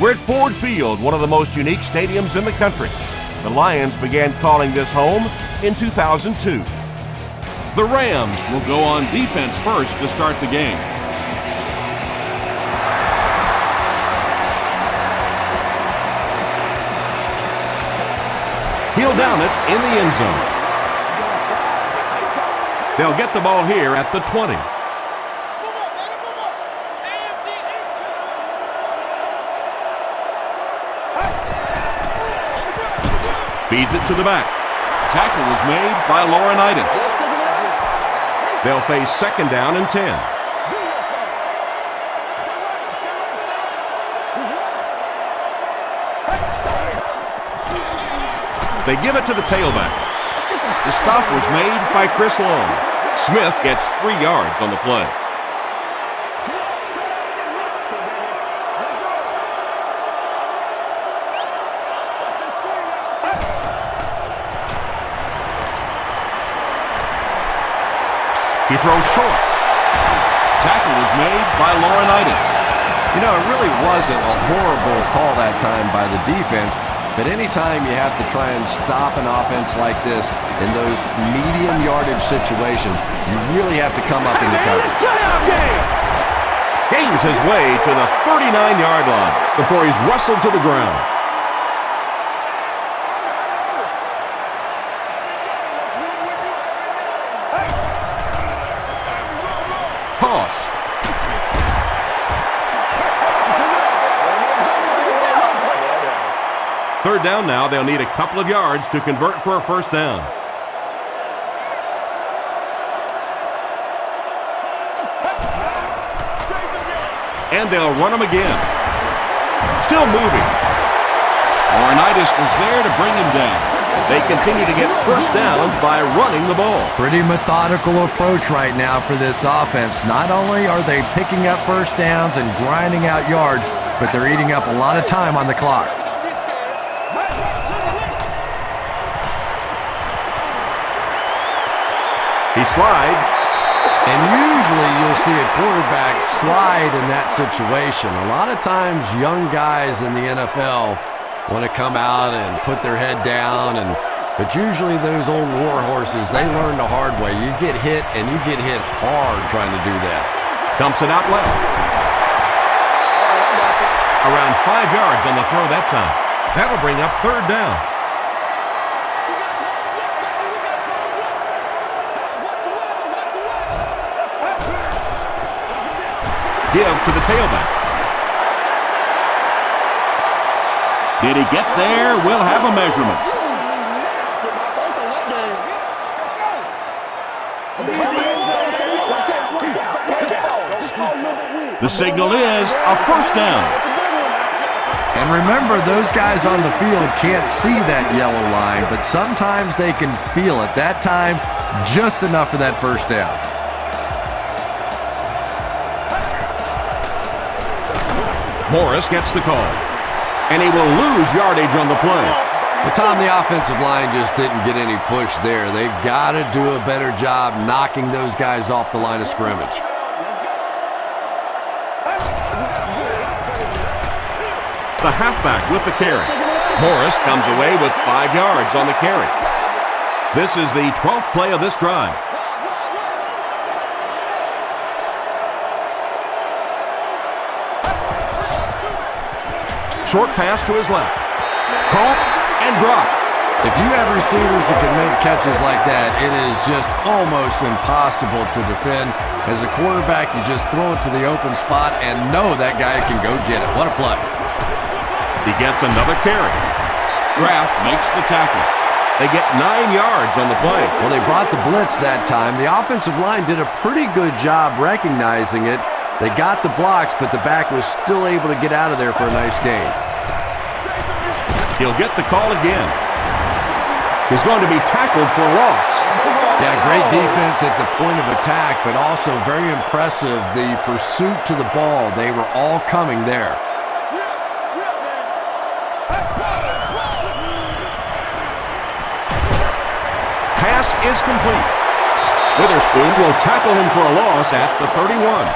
We're at Ford Field, one of the most unique stadiums in the country. The Lions began calling this home in 2002. The Rams will go on defense first to start the game. He'll down it in the end zone. They'll get the ball here at the 20. Feeds it to the back. Tackle was made by Laurinaitis. They'll face second down and 10. They give it to the tailback. The stop was made by Chris Long. Smith gets 3 yards on the play. He throws short. Tackle was made by Laurinaitis. You know, it really wasn't a horrible call that time by the defense, but anytime you have to try and stop an offense like this in those medium yardage situations, you really have to come up in the coverage. Gains his way to the 39-yard line before he's wrestled to the ground. Toss. Third down now. They'll need a couple of yards to convert for a first down. And they'll run him again. Still moving. Laurinaitis was there to bring him down. They continue to get first downs by running the ball. Pretty methodical approach right now for this offense. Not only are they picking up first downs and grinding out yards, but they're eating up a lot of time on the clock. He slides. And usually you'll see a quarterback slide in that situation. A lot of times young guys in the NFL want to come out and put their head down, but usually those old war horses, they learn the hard way. You get hit, and you get hit hard trying to do that. Dumps it out left. Around 5 yards on the throw that time. That'll bring up third down. Give to the tailback. Did he get there? We'll have a measurement. The signal is a first down. And remember, those guys on the field can't see that yellow line, but sometimes they can feel it. That time, just enough for that first down. Morris gets the call, and he will lose yardage on the play. But Tom, the offensive line just didn't get any push there. They've got to do a better job knocking those guys off the line of scrimmage. The halfback with the carry. Morris comes away with 5 yards on the carry. This is the 12th play of this drive. Short pass to his left. Caught and dropped. If you have receivers that can make catches like that, it is just almost impossible to defend. As a quarterback, you just throw it to the open spot and know that guy can go get it. What a play. He gets another carry. Graff makes the tackle. They get 9 yards on the play. Well, they brought the blitz that time. The offensive line did a pretty good job recognizing it. They got the blocks, but the back was still able to get out of there for a nice gain. He'll get the call again. He's going to be tackled for a loss. Yeah, great defense at the point of attack, but also very impressive, the pursuit to the ball. They were all coming there. Pass is complete. Witherspoon will tackle him for a loss at the 31.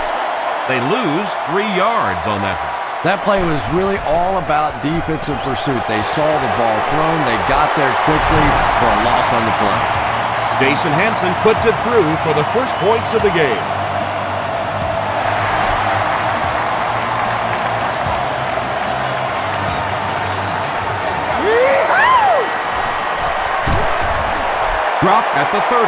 They lose 3 yards on that one. That play was really all about defensive pursuit. They saw the ball thrown, they got there quickly for a loss on the play. Jason Hansen puts it through for the first points of the game. Dropped at the 30.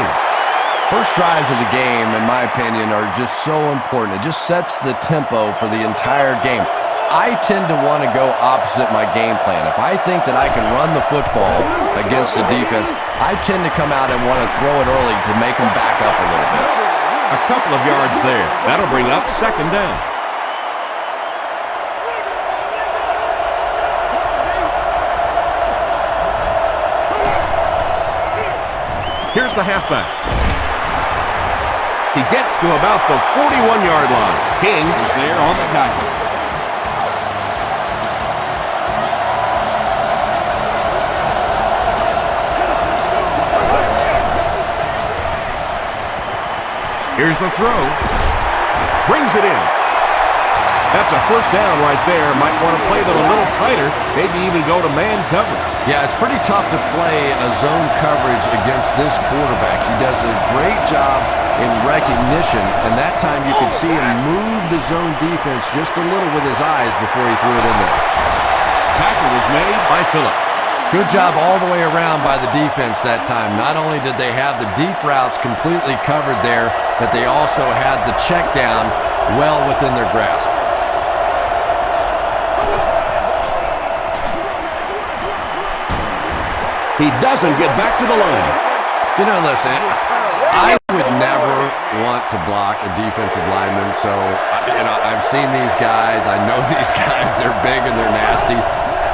First drives of the game, in my opinion, are just so important. It just sets the tempo for the entire game. I tend to want to go opposite my game plan. If I think that I can run the football against the defense, I tend to come out and want to throw it early to make them back up a little bit. A couple of yards there. That'll bring up second down. Here's the halfback. He gets to about the 41-yard line. King is there on the tackle. Here's the throw. Brings it in. That's a first down right there. Might want to play them a little tighter. Maybe even go to man coverage. Yeah, it's pretty tough to play a zone coverage against this quarterback. He does a great job in recognition, and that time you could see him move the zone defense just a little with his eyes before he threw it in there. Tackle was made by Phillip. Good job all the way around by the defense that time. Not only did they have the deep routes completely covered there, but they also had the check down well within their grasp. He doesn't get back to the line. You know, listen, I would never want to block a defensive lineman, so, I've seen these guys. I know these guys. They're big and they're nasty.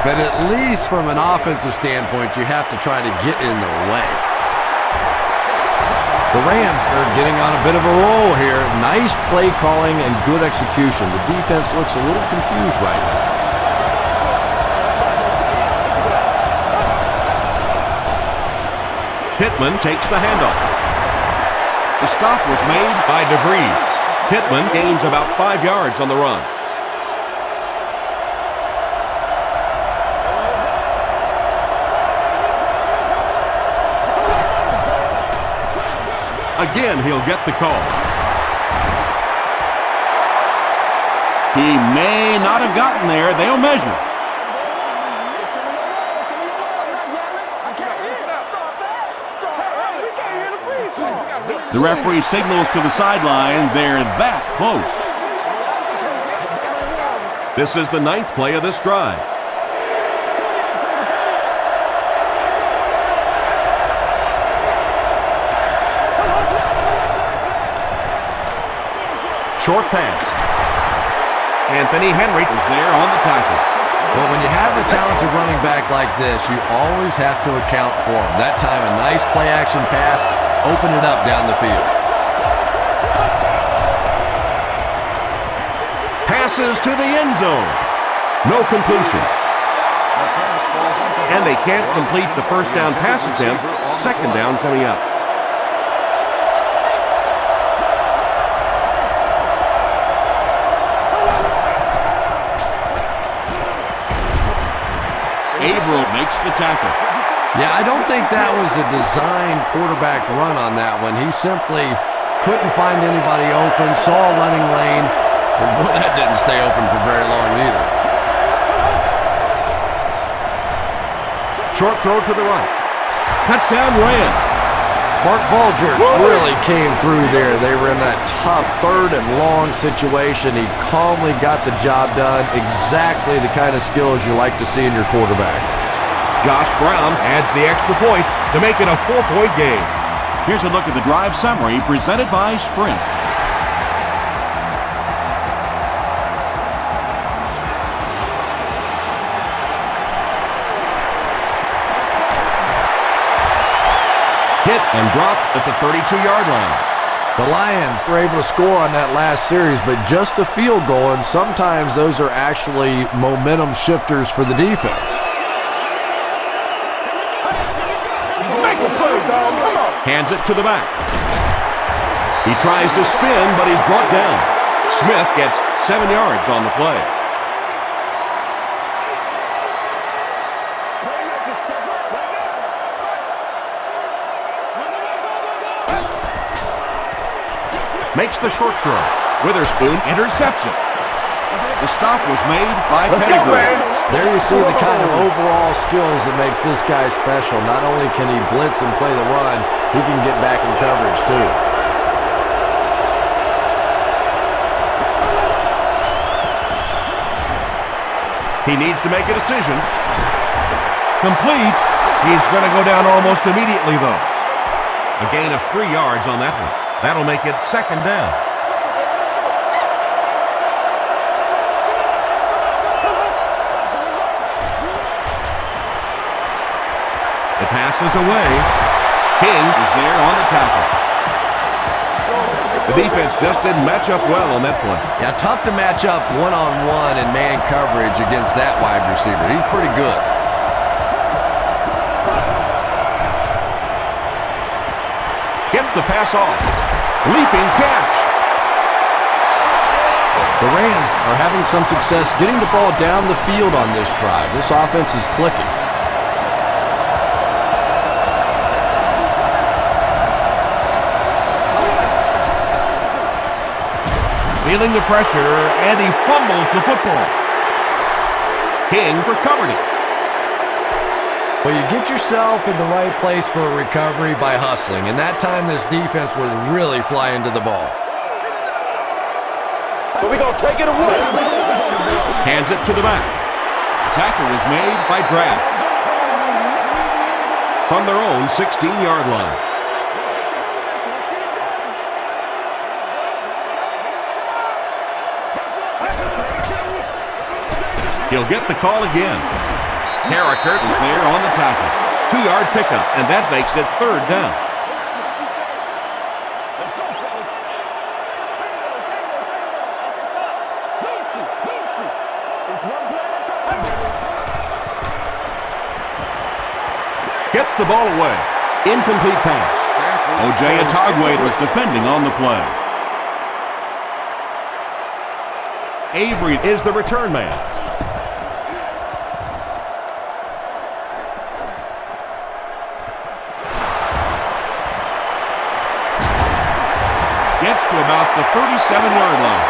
But at least from an offensive standpoint, you have to try to get in their way. The Rams are getting on a bit of a roll here. Nice play calling and good execution. The defense looks a little confused right now. Pittman takes the handoff. The stop was made by DeVries. Pittman gains about 5 yards on the run. Again, he'll get the call. He may not have gotten there. They'll measure. The referee signals to the sideline. They're that close. This is the 9th play of this drive. Short pass. Anthony Henry is there on the tackle. Well, when you have a talented running back like this, you always have to account for him. That time, a nice play-action pass. Open it up down the field. Passes to the end zone. No completion. And they can't complete the first down pass attempt. Second down coming up. Averill makes the tackle. Yeah, I don't think that was a designed quarterback run on that one. He simply couldn't find anybody open, saw a running lane, and boy, that didn't stay open for very long either. Short throw to the right. Touchdown Rams. Mark Bulger really came through there. They were in that tough 3rd and long situation. He calmly got the job done. Exactly the kind of skills you like to see in your quarterback. Josh Brown adds the extra point to make it a 4-point game. Here's a look at the drive summary presented by Sprint. Hit and dropped at the 32-yard line. The Lions were able to score on that last series, but just a field goal, and sometimes those are actually momentum shifters for the defense. Hands it to the back. He tries to spin, but he's brought down. Smith gets 7 yards on the play. Makes the short throw. Witherspoon intercepts it. The stop was made by Pettigrew. There you see the kind of overall skills that makes this guy special. Not only can he blitz and play the run, he can get back in coverage too. He needs to make a decision. Complete. He's going to go down almost immediately, though. A gain of 3 yards on that one. That'll make it second down. The pass is away. King is there on the tackle. The defense just didn't match up well on that play. Yeah, tough to match up one-on-one in man coverage against that wide receiver. He's pretty good. Gets the pass off. Leaping catch. The Rams are having some success getting the ball down the field on this drive. This offense is clicking. Feeling the pressure, and he fumbles the football. King recovered it. Well, you get yourself in the right place for a recovery by hustling, and that time this defense was really flying to the ball. But we gonna take it away. Hands it to the back. Tackle is made by Draft. From their own 16-yard line. He'll get the call again. Harrickert is there on the tackle. 2-yard pickup, and that makes it third down. Gets the ball away. Incomplete pass. O.J. Atogwade was defending on the play. Avery is the return man. Gets to about the 37-yard line.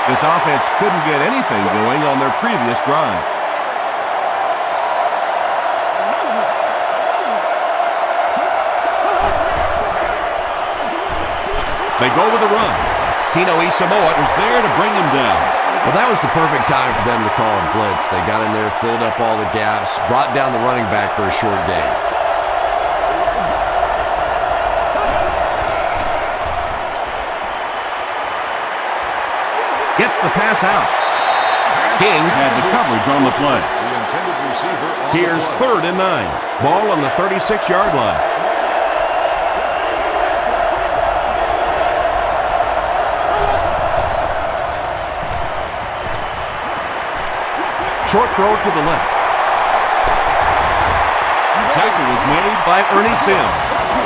This offense couldn't get anything going on their previous drive. They go with a run. Tino Isamoa was there to bring him down. Well, that was the perfect time for them to call a blitz. They got in there, filled up all the gaps, brought down the running back for a short gain. Gets the pass out. King had the coverage on the play. Here's 3rd and 9. Ball on the 36-yard line. Short throw to the left. Tackle was made by Ernie Sims.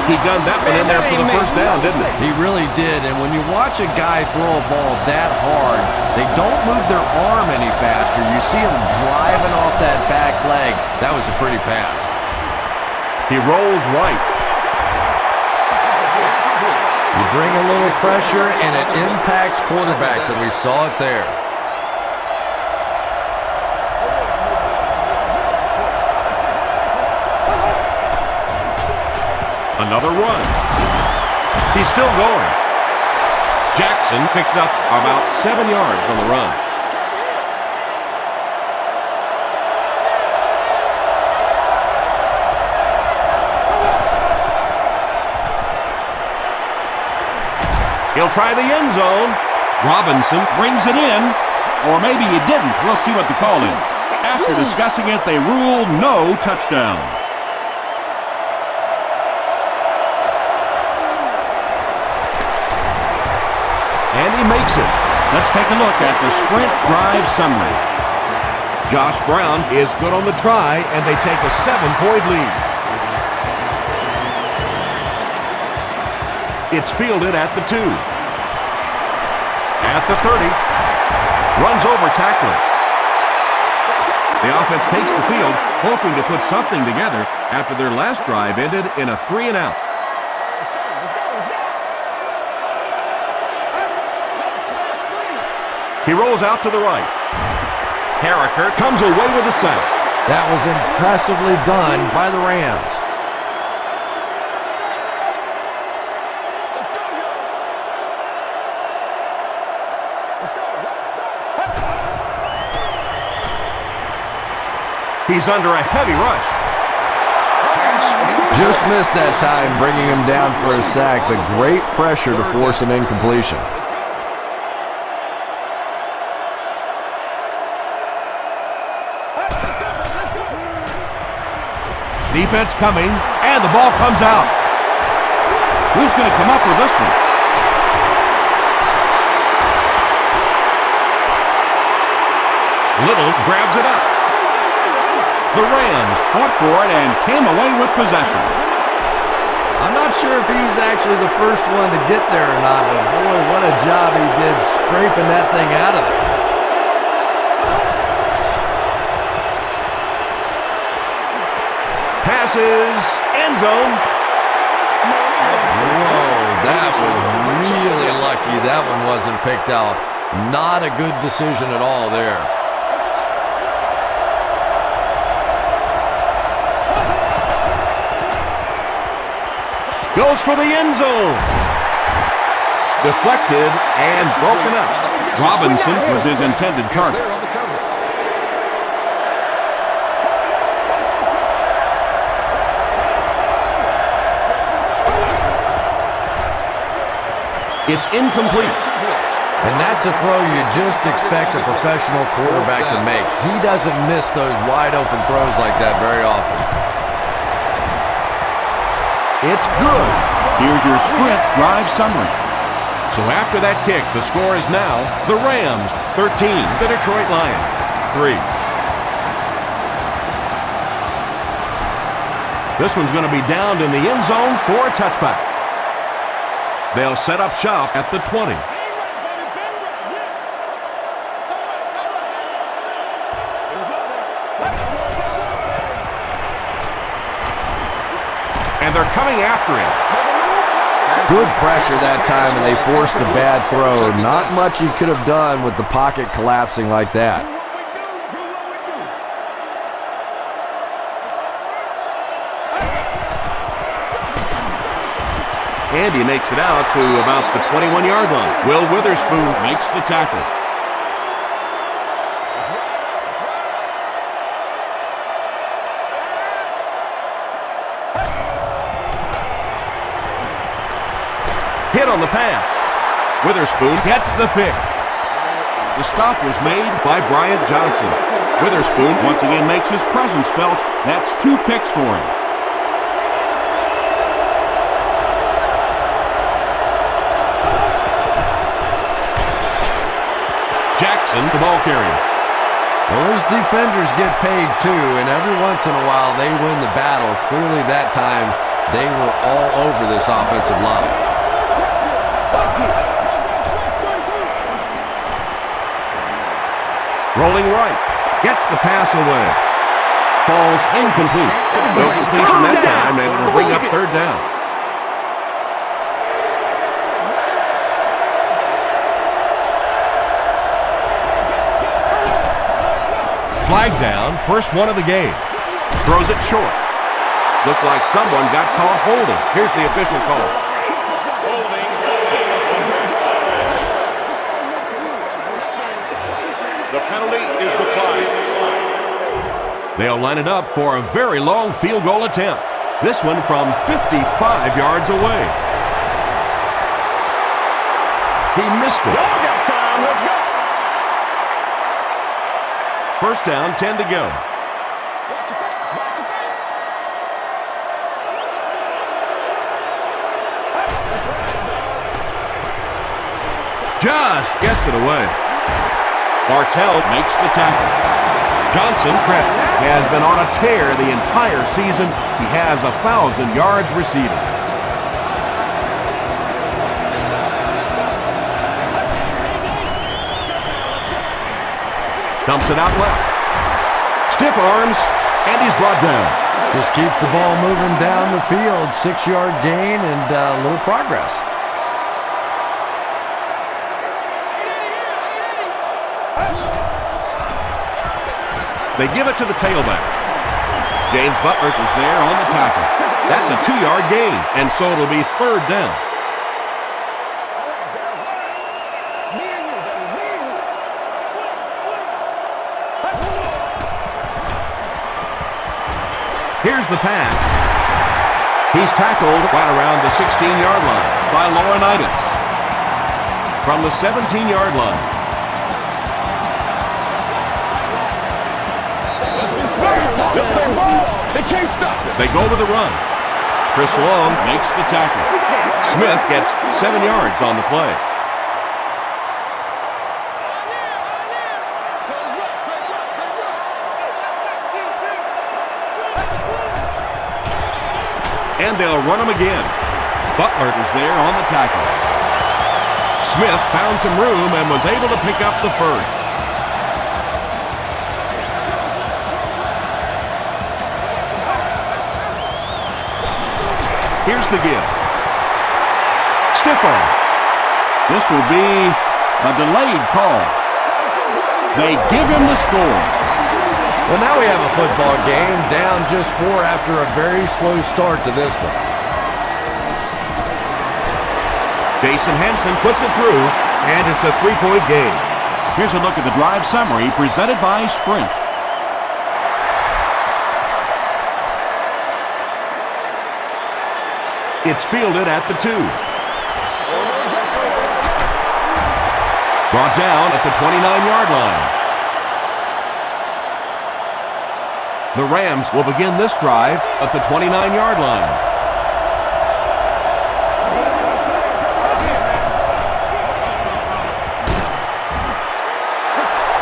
He gunned that one in there for the first down, didn't he? He really did, and when you watch a guy throw a ball that hard, they don't move their arm any faster. You see him driving off that back leg. That was a pretty pass. He rolls right. You bring a little pressure, and it impacts quarterbacks, and we saw it there. Another run. He's still going. Jackson picks up about 7 yards on the run. He'll try the end zone. Robinson brings it in. Or maybe he didn't. We'll see what the call is. After discussing it, they ruled no touchdown. And he makes it. Let's take a look at the sprint drive summary. Josh Brown is good on the try, and they take a 7-point lead. It's fielded at the 2. At the 30. Runs over tacklers. The offense takes the field, hoping to put something together after their last drive ended in a 3-and-out. He rolls out to the right. Harriker comes away with a sack. That was impressively done by the Rams. He's under a heavy rush. Just missed that time, bringing him down for a sack, but great pressure to force an incompletion. Defense coming, and the ball comes out. Who's going to come up with this one? Little grabs it up. The Rams fought for it and came away with possession. I'm not sure if he was actually the first one to get there or not, but boy, what a job he did scraping that thing out of there. Passes, end zone. Whoa, that was really lucky that one wasn't picked off. Not a good decision at all there. Goes for the end zone. Deflected and broken up. Robinson was his intended target. It's incomplete. And that's a throw you just expect a professional quarterback to make. He doesn't miss those wide open throws like that very often. It's good. Here's your sprint drive summary. So after that kick, the score is now the Rams 13, the Detroit Lions 3. This one's going to be downed in the end zone for a touchback. They'll set up shop at the 20. And they're coming after him. Good pressure that time, and they forced a bad throw. Not much he could have done with the pocket collapsing like that. And he makes it out to about the 21-yard line. Will Witherspoon makes the tackle. Hit on the pass. Witherspoon gets the pick. The stop was made by Bryant Johnson. Witherspoon once again makes his presence felt. That's 2 picks for him. Jackson, the ball carrier. Well, those defenders get paid too, and every once in a while they win the battle. Clearly that time they were all over this offensive line. Rolling right. Gets the pass away. Falls incomplete. No completion that time, and it'll bring up 3rd down. Flag down, first one of the game. Throws it short. Looked like someone got caught holding. Here's the official call. The penalty is declined. They'll line it up for a very long field goal attempt. This one from 55 yards away. He missed it. Got time. Let's go. First down, 10 to go. Just gets it away. Bartell makes the tackle. Johnson, credit, has been on a tear the entire season. He has 1,000 yards receiving. Dumps it out left. Stiff arms, and he's brought down. Just keeps the ball moving down the field. 6-yard gain and a little progress. They give it to the tailback. James Butler is there on the tackle. That's a 2-yard gain, and so it'll be 3rd down. Here's the pass. He's tackled right around the 16-yard line by Laurinaitis. From the 17-yard line. They can't stop it. They go with the run. Chris Long makes the tackle. Smith gets 7 yards on the play. And they'll run him again. Butler is there on the tackle. Smith found some room and was able to pick up the first. Here's the give. Stiff arm. This will be a delayed call. They give him the score. Well, now we have a football game, down just 4 after a very slow start to this one. Jason Hansen puts it through, and it's a 3-point game. Here's a look at the drive summary presented by Sprint. It's fielded at the 2. Brought down at the 29-yard line. The Rams will begin this drive at the 29-yard line.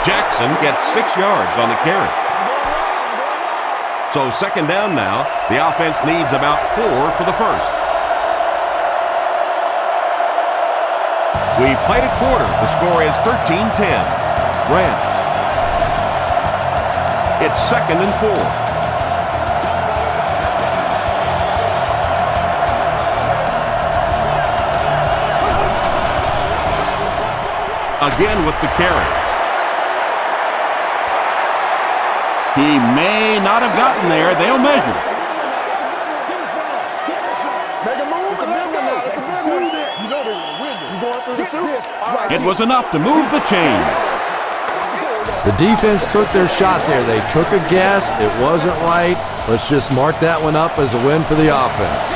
Jackson gets 6 yards on the carry. So 2nd down now. The offense needs about 4 for the first. We've played a quarter. The score is 13-10. Rams. It's 2nd and 4. Again with the carry. He may not have gotten there. They'll measure. It was enough to move the chains. The defense took their shot there. They took a guess. It wasn't right. Let's just mark that one up as a win for the offense.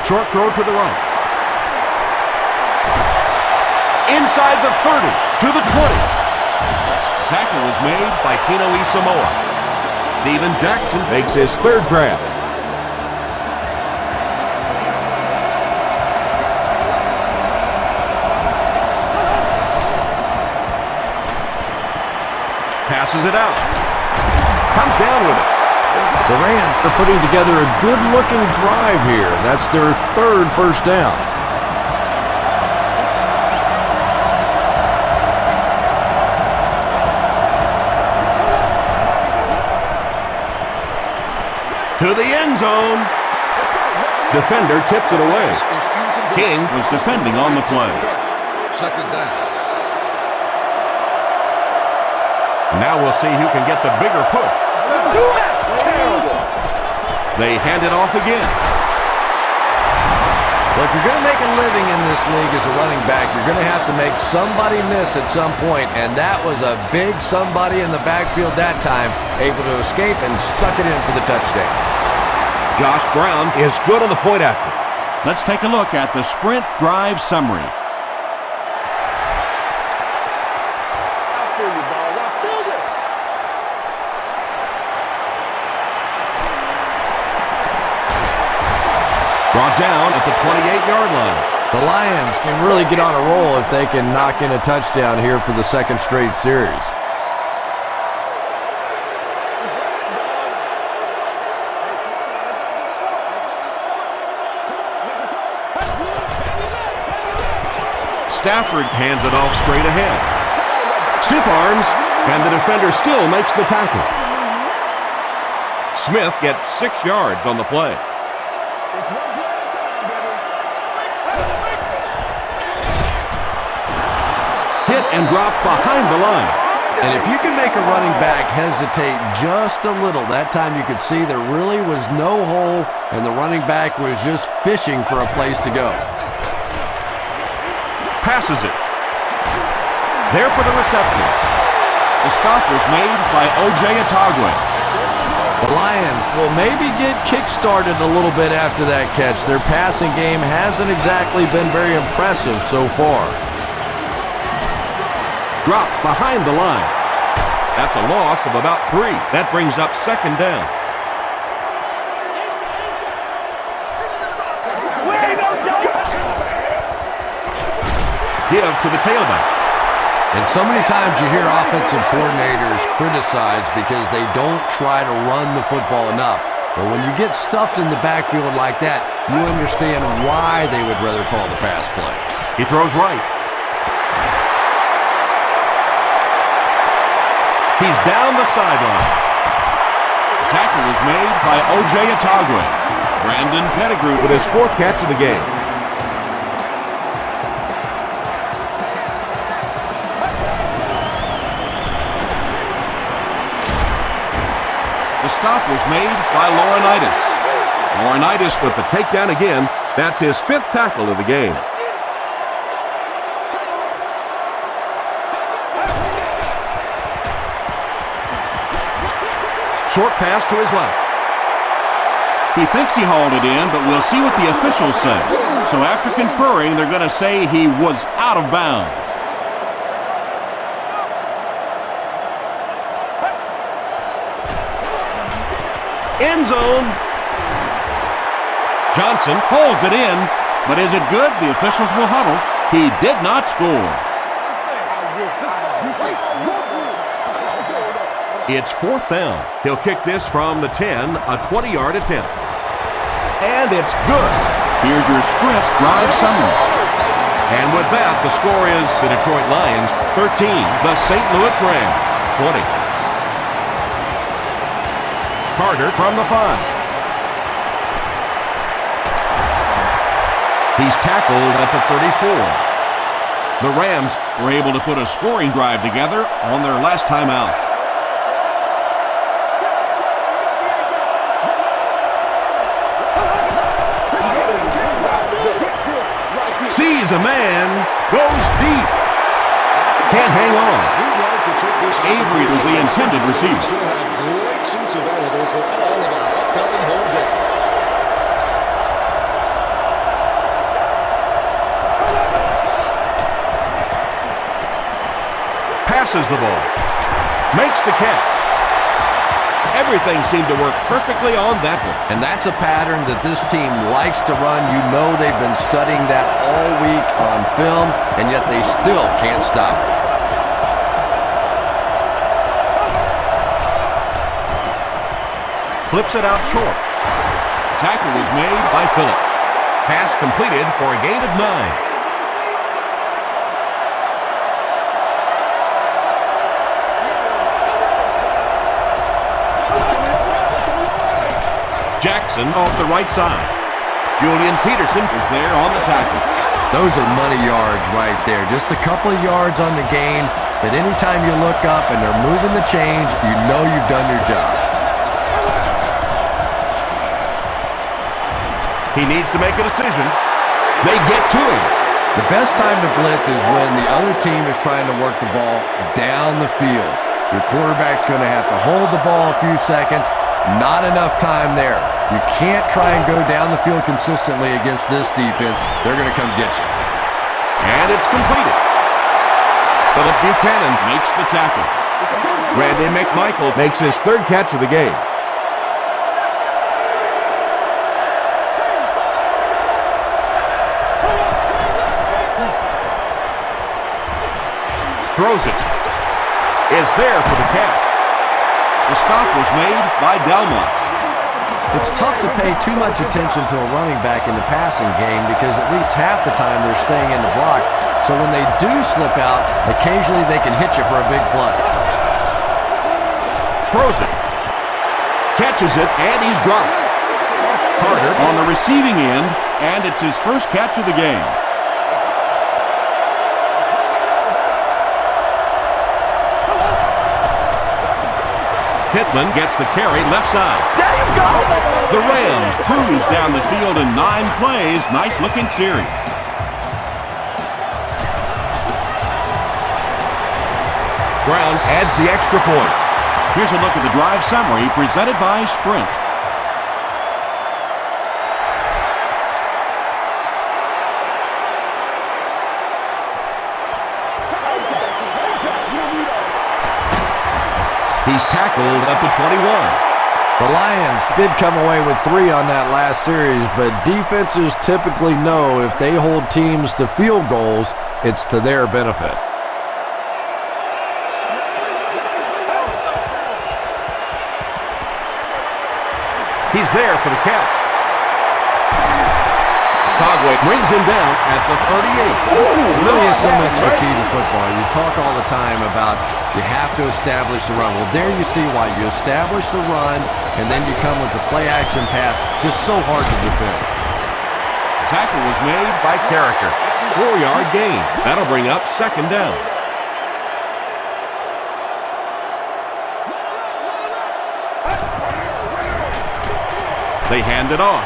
Short throw to the right. Inside the 30 to the 20. Tackle was made by Tino Isamoa. Steven Jackson makes his 3rd grab. Passes it out. Comes down with it. The Rams are putting together a good-looking drive here. That's their 3rd first down. To the end zone. Defender tips it away. King was defending on the play. 2nd down. Now we'll see who can get the bigger push. That's terrible. They hand it off again. Well, if you're going to make a living in this league as a running back, you're going to have to make somebody miss at some point, and that was a big somebody in the backfield that time, able to escape and stuck it in for the touchdown. Josh Brown is good on the point after. Let's take a look at the Sprint drive summary. Brought down at the 28-yard line. The Lions can really get on a roll if they can knock in a touchdown here for the 2nd straight series. Stafford hands it off straight ahead. Stiff arms, and the defender still makes the tackle. Smith gets 6 yards on the play. Hit and drop behind the line. And if you can make a running back hesitate just a little, that time you could see there really was no hole, and the running back was just fishing for a place to go. Passes it. There for the reception. The stop was made by O.J. Atagwe. The Lions will maybe get kick-started a little bit after that catch. Their passing game hasn't exactly been very impressive so far. Dropped behind the line. That's a loss of about 3. That brings up 2nd down. Give to the tailback. And so many times you hear offensive coordinators criticized because they don't try to run the football enough. But when you get stuffed in the backfield like that, you understand why they would rather call the pass play. He throws right. He's down the sideline. Tackle is made by O.J. Atagwe. Brandon Pettigrew with his 4th catch of the game. The stop was made by Laurinaitis. Laurinaitis with the takedown again. That's his 5th tackle of the game. Short pass to his left. He thinks he hauled it in, but we'll see what the officials say. So after conferring, they're going to say he was out of bounds. End zone. Johnson pulls it in, but is it good? The officials will huddle. He did not score. It's 4th down. He'll kick this from the 10, a 20-yard attempt. And it's good. Here's your sprint drive summary. And with that, the score is the Detroit Lions 13, the St. Louis Rams 20. Carter from the 5. He's tackled at the 34. The Rams were able to put a scoring drive together on their last time out. Sees a man, goes deep. Can't hang on. Avery was the intended receiver. Great seats available for all of our upcoming home games. Passes the ball. Makes the catch. Everything seemed to work perfectly on that one. And that's a pattern that this team likes to run. You know they've been studying that all week on film, and yet they still can't stop it. Flips it out short. Tackle was made by Phillips. Pass completed for a gain of 9. Jackson off the right side. Julian Peterson was there on the tackle. Those are money yards right there. Just a couple of yards on the gain, but anytime you look up and they're moving the chains, you know you've done your job. He needs to make a decision. They get to him. The best time to blitz is when the other team is trying to work the ball down the field. Your quarterback's going to have to hold the ball a few seconds. Not enough time there. You can't try and go down the field consistently against this defense. They're going to come get you. And it's completed. Philip Buchanan makes the tackle. Randy McMichael makes his 3rd catch of the game. Throws it. Is there for the catch. The stop was made by Delmas. It's tough to pay too much attention to a running back in the passing game because at least half the time they're staying in the block. So when they do slip out, occasionally they can hit you for a big play. Throws it. Catches it, and he's dropped. Carter on the receiving end, and it's his first catch of the game. Pittman gets the carry left side. There you go! The Rams cruise down the field in 9 plays. Nice-looking series. Brown adds the extra point. Here's a look at the drive summary presented by Sprint. He's tackled at the 21. The Lions did come away with 3 on that last series, but defenses typically know if they hold teams to field goals, it's to their benefit. He's there for the catch. Togway brings him down at the 38. It really is so much the key to football. You talk all the time about you have to establish the run. Well, there you see why. You establish the run, and then you come with the play-action pass. Just so hard to defend. Tackle was made by Carricker. 4-yard gain. That'll bring up second down. They hand it off.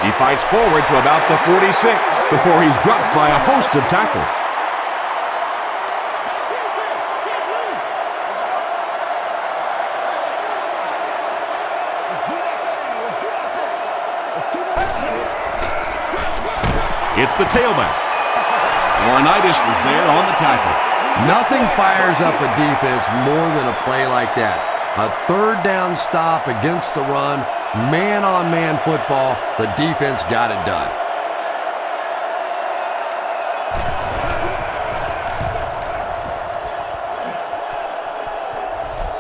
He fights forward to about the 46 before he's dropped by a host of tackles. It's the tailback. Laurinaitis was there on the tackle. Nothing fires up a defense more than a play like that. A third down stop against the run, man-on-man football. The defense got it done.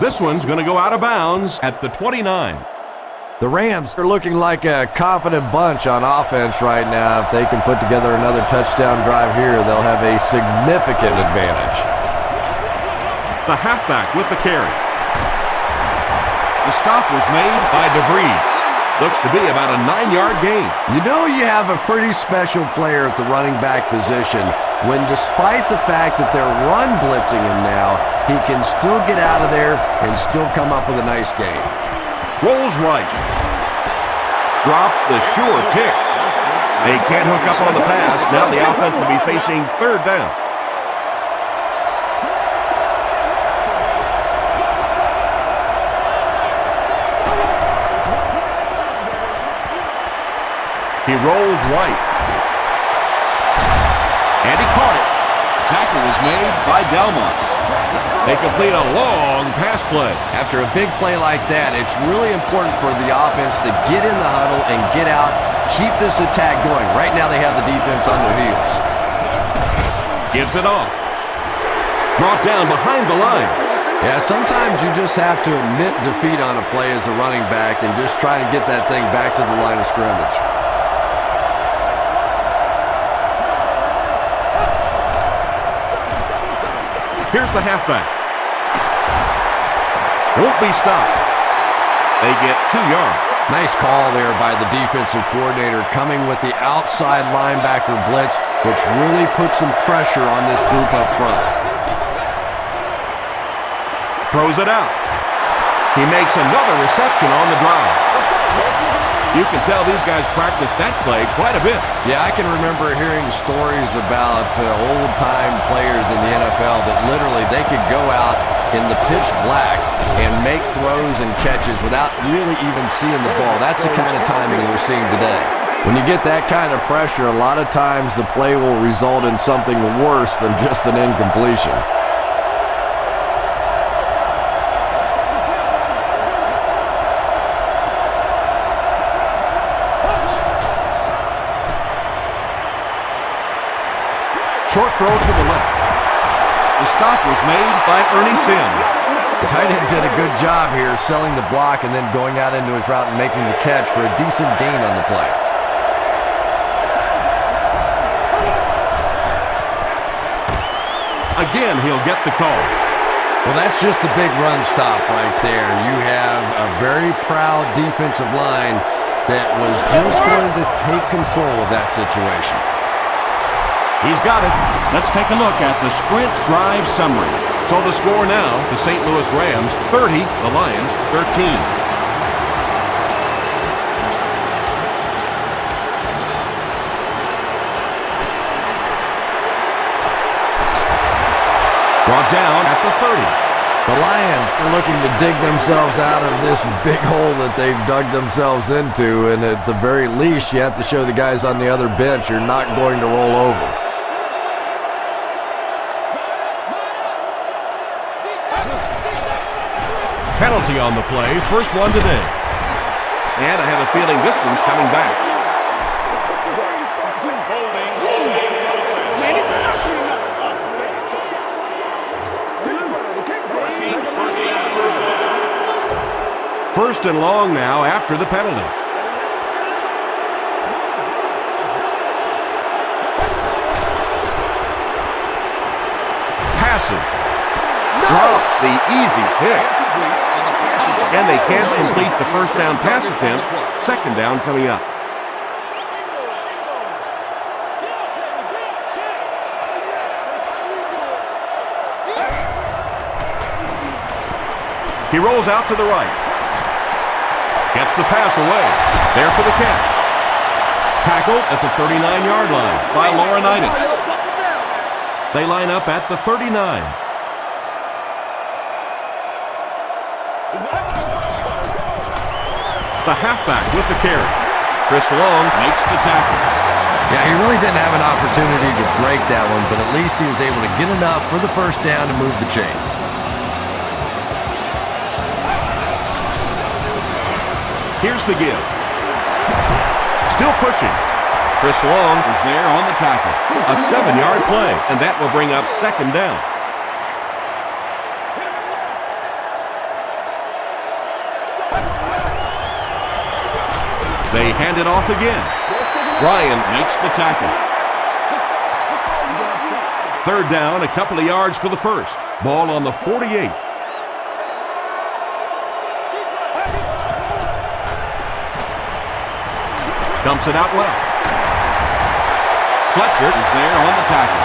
This one's going to go out of bounds at the 29. The Rams are looking like a confident bunch on offense right now. If they can put together another touchdown drive here, they'll have a significant advantage. The halfback with the carry. The stop was made by DeVries. Looks to be about a 9-yard gain. You know you have a pretty special player at the running back position when, despite the fact that they're run blitzing him now, he can still get out of there and still come up with a nice gain. Rolls right. Drops the sure pick. They can't hook up on the pass. Now the offense will be facing third down. He rolls right. And he caught it. Tackle was made by Delmont. They complete a long pass play. After a big play like that, it's really important for the offense to get in the huddle and get out, keep this attack going. Right now they have the defense on their heels. Gives it off. Brought down behind the line. Yeah, sometimes you just have to admit defeat on a play as a running back and just try and get that thing back to the line of scrimmage. Here's the halfback. Won't be stopped. They get 2 yards. Nice call there by the defensive coordinator, coming with the outside linebacker blitz, which really puts some pressure on this group up front. Throws it out. He makes another reception on the drive. You can tell these guys practice that play quite a bit. Yeah, I can remember hearing stories about old-time players in the NFL that literally they could go out in the pitch black and make throws and catches without really even seeing the ball. That's the kind of timing we're seeing today. When you get that kind of pressure, a lot of times the play will result in something worse than just an incompletion. Short throw to the left. The stop was made by Ernie Sims. The tight end did a good job here selling the block and then going out into his route and making the catch for a decent gain on the play. Again, he'll get the call. Well, that's just a big run stop right there. You have a very proud defensive line that was just going to take control of that situation. He's got it. Let's take a look at the sprint drive summary. So the score now, the St. Louis Rams 30, the Lions 13. Brought down at the 30. The Lions are looking to dig themselves out of this big hole that they've dug themselves into, and at the very least, you have to show the guys on the other bench you're not going to roll over. Penalty on the play, first one today. And I have a feeling this one's coming back. First and long now after the penalty. Passive. Drops the easy pick. And they can't complete the first down pass attempt. Second down coming up. He rolls out to the right. Gets the pass away. There for the catch. Tackled at the 39-yard line by Laurinaitis. They line up at the 39. The halfback with the carry. Chris Long makes the tackle. Yeah, he really didn't have an opportunity to break that one, but at least he was able to get enough for the first down to move the chains. Here's the give. Still pushing. Chris Long is there on the tackle. A 7-yard play, and that will bring up second down. They hand it off again. Ryan makes the tackle. Third down, a couple of yards for the first. Ball on the 48. Dumps it out left. Fletcher is there on the tackle.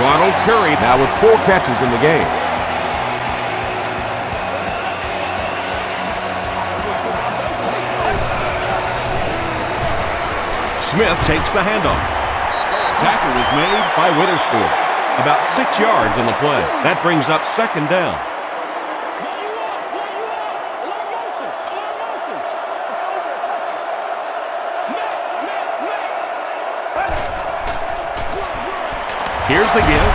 Ronald Curry now with 4 catches in the game. Smith takes the handoff. Tackle was made by Witherspoon. About 6 yards on the play. That brings up second down. Here's the give.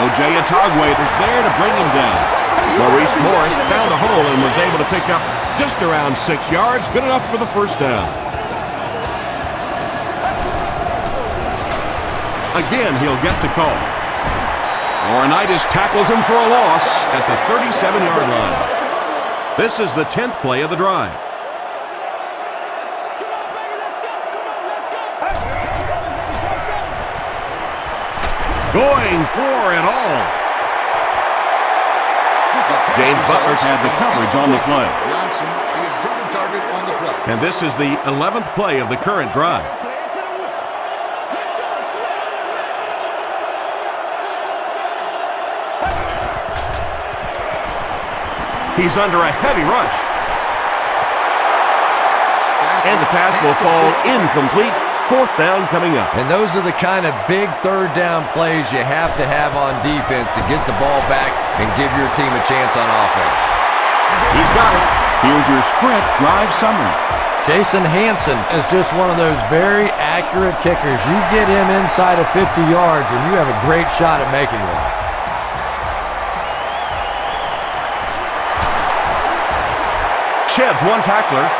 O.J. Atogwe is there to bring him down. Maurice Morris found a hole and was able to pick up just around 6 yards. Good enough for the first down. Again, he'll get the call. Laurinaitis tackles him for a loss at the 37-yard line. This is the 10th play of the drive. Going for it all. James Butler had the coverage on the play. And this is the 11th play of the current drive. He's under a heavy rush. And the pass will fall incomplete. Fourth down coming up. And those are the kind of big third down plays you have to have on defense to get the ball back and give your team a chance on offense. He's got it. Here's your sprint drive summary. Jason Hanson is just one of those very accurate kickers. You get him inside of 50 yards and you have a great shot at making one. Sheds one tackler.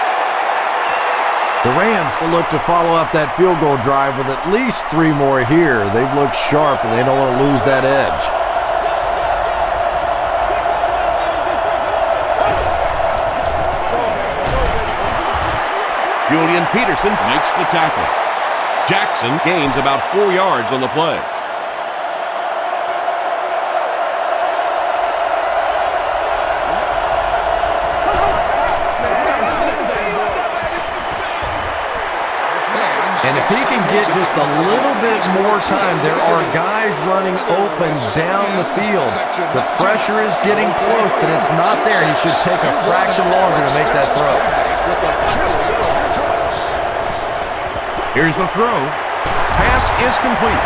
The Rams will look to follow up that field goal drive with at least 3 more here. They've looked sharp and they don't want to lose that edge. Julian Peterson makes the tackle. Jackson gains about 4 yards on the play. get just a little bit more time. There are guys running open down the field. The pressure is getting close, but it's not there. He should take a fraction longer to make that throw. Here's the throw. Pass is complete.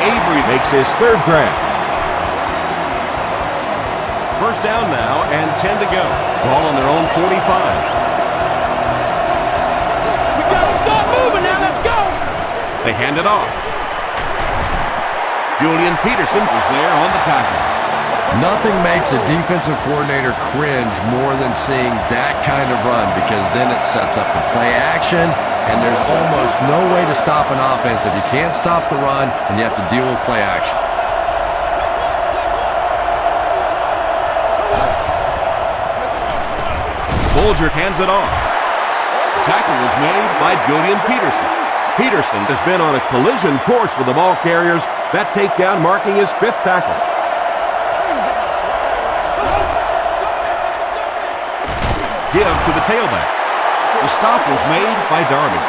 Avery makes his third grab. First down now and 10 to go. Ball on their own 45. We gotta stop moving now. Let's go. They hand it off. Julian Peterson is there on the tackle. Nothing makes a defensive coordinator cringe more than seeing that kind of run, because then it sets up the play action, and there's almost no way to stop an offense if you can't stop the run and you have to deal with play action. Bolger hands it off. Tackle was made by Julian Peterson. Peterson has been on a collision course with the ball carriers. That takedown marking his 5th tackle. Give to the tailback. The stop was made by Darby.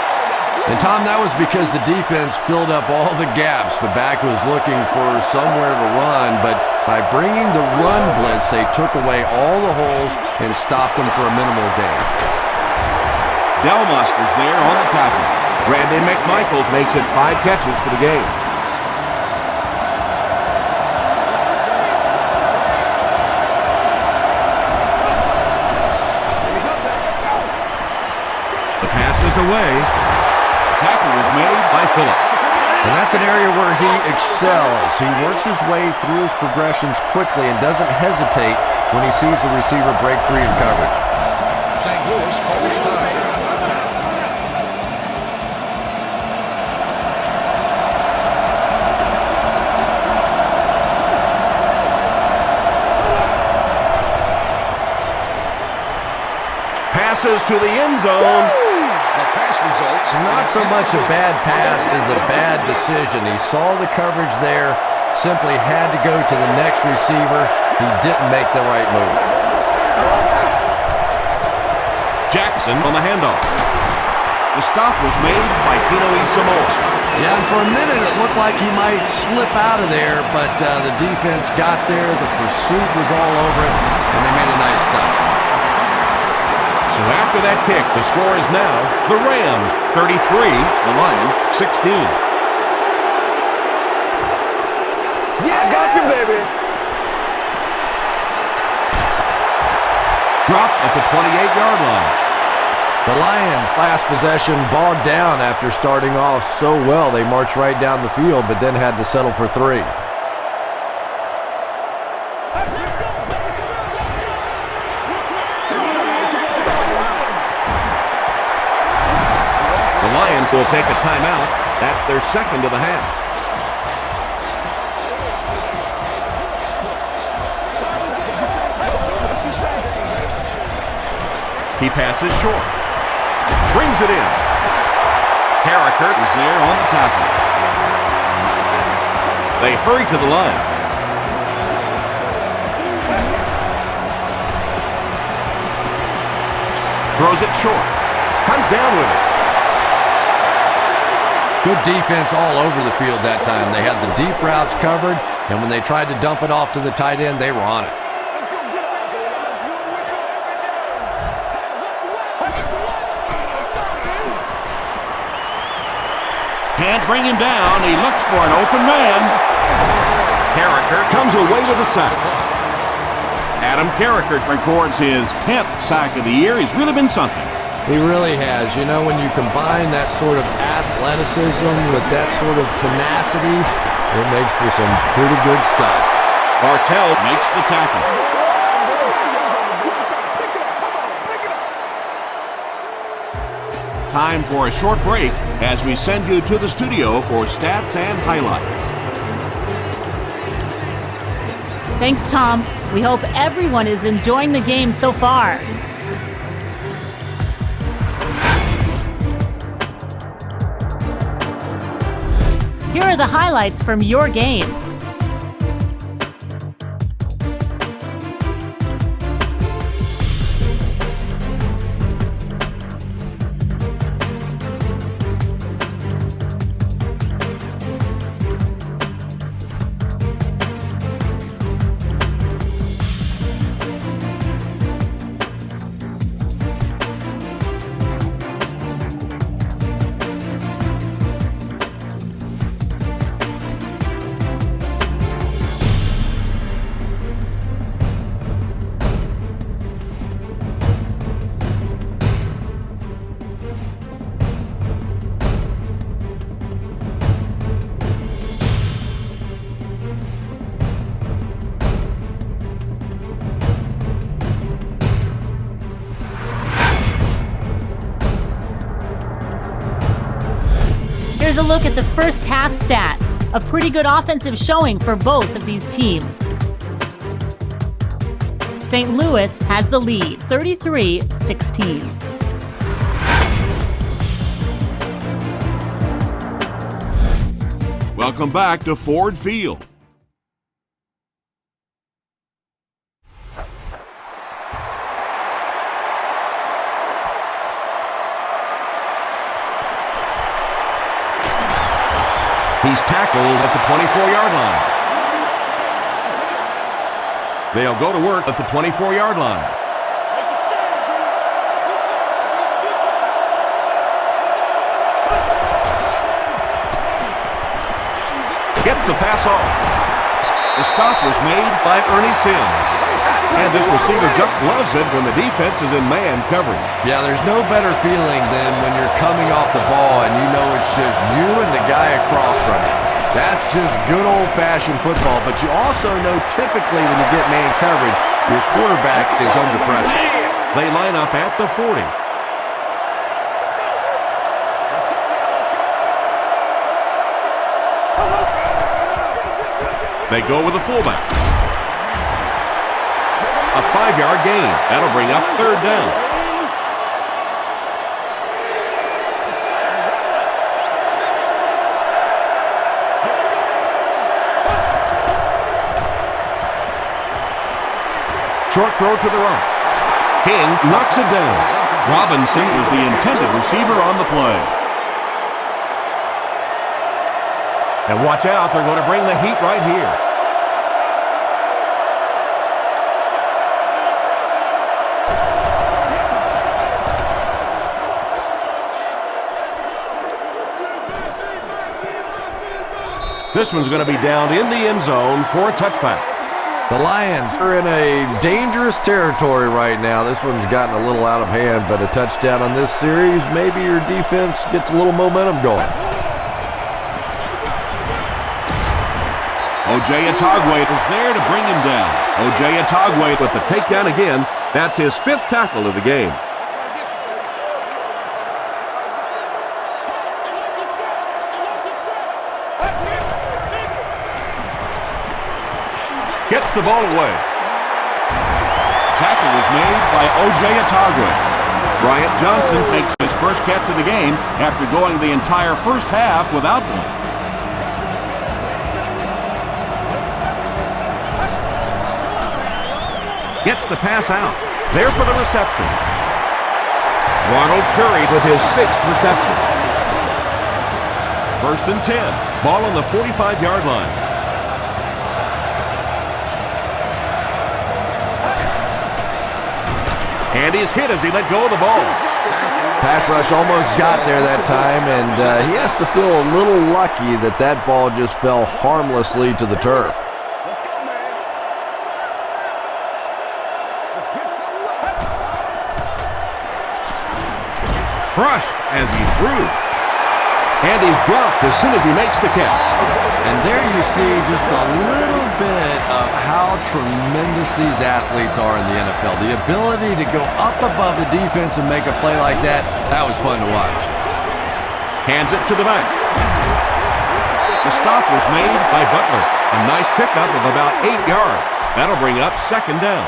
And Tom, that was because the defense filled up all the gaps. The back was looking for somewhere to run, but by bringing the run blitz, they took away all the holes and stopped them for a minimal gain. Delmoster's there on the tackle. Randy McMichael makes it 5 catches for the game. The pass is away. The tackle was made by Phillip. And that's an area where he excels. He works his way through his progressions quickly and doesn't hesitate when he sees the receiver break free in coverage. St. Louis calls time. Passes to the end zone. The pass results. Not so much a bad pass as a bad decision. He saw the coverage there, simply had to go to the next receiver. He didn't make the right move. Jackson on the handoff. The stop was made by Tino Isamol. Yeah, and for a minute it looked like he might slip out of there, but the defense got there, the pursuit was all over it, and they made a nice stop. So after that kick, the score is now the Rams 33, the Lions 16. Yeah, I got you, baby. Dropped at the 28-yard line. The Lions' last possession bogged down after starting off so well. They marched right down the field, but then had to settle for 3. The Lions will take a timeout. That's their second of the half. He passes short. Brings it in. Harrikert is there on the tackle. They hurry to the line. Throws it short. Comes down with it. Good defense all over the field that time. They had the deep routes covered, and when they tried to dump it off to the tight end, they were on it. Can't bring him down. He looks for an open man. Harrikert comes away with a sack. Adam Harrikert records his 10th sack of the year. He's really been something. He really has. You know, when you combine that sort of athleticism with that sort of tenacity, it makes for some pretty good stuff. Bartell makes the tackle. Time for a short break as we send you to the studio for stats and highlights. Thanks, Tom. We hope everyone is enjoying the game so far. Here are the highlights from your game. Here's a look at the first half stats. A pretty good offensive showing for both of these teams. St. Louis has the lead, 33-16. Welcome back to Ford Field. He's tackled at the 24-yard line. They'll go to work at the 24-yard line. Gets the pass off. The stop was made by Ernie Sims. And this receiver just loves it when the defense is in man coverage. Yeah, there's no better feeling than when you're coming off the ball and you know it's just you and the guy across from you. That's just good old-fashioned football. But you also know typically when you get man coverage, your quarterback is under pressure. They line up at the 40. They go with the fullback. A 5-yard gain. That'll bring up third down. Short throw to the right. King knocks it down. Robinson was the intended receiver on the play. And watch out, they're going to bring the heat right here. This one's going to be down in the end zone for a touchback. The Lions are in a dangerous territory right now. This one's gotten a little out of hand, but a touchdown on this series, maybe your defense gets a little momentum going. O.J. Atogwe was there to bring him down. O.J. Atogwe with the takedown again. That's his 5th tackle of the game. Gets the ball away. Tackle was made by O.J. Atogwe. Bryant Johnson makes his first catch of the game after going the entire first half without one. Gets the pass out. There for the reception. Ronald Curry with his 6th reception. 1st and 10. Ball on the 45-yard line. And he's hit as he let go of the ball. Pass rush almost got there that time, and he has to feel a little lucky that that ball just fell harmlessly to the turf. Crushed as he threw. And he's dropped as soon as he makes the catch. And there you see just a little bit of how tremendous these athletes are in the NFL. The ability to go up above the defense and make a play like that, that was fun to watch. Hands it to the back. The stop was made by Butler. A nice pickup of about 8 yards. That'll bring up 2nd down.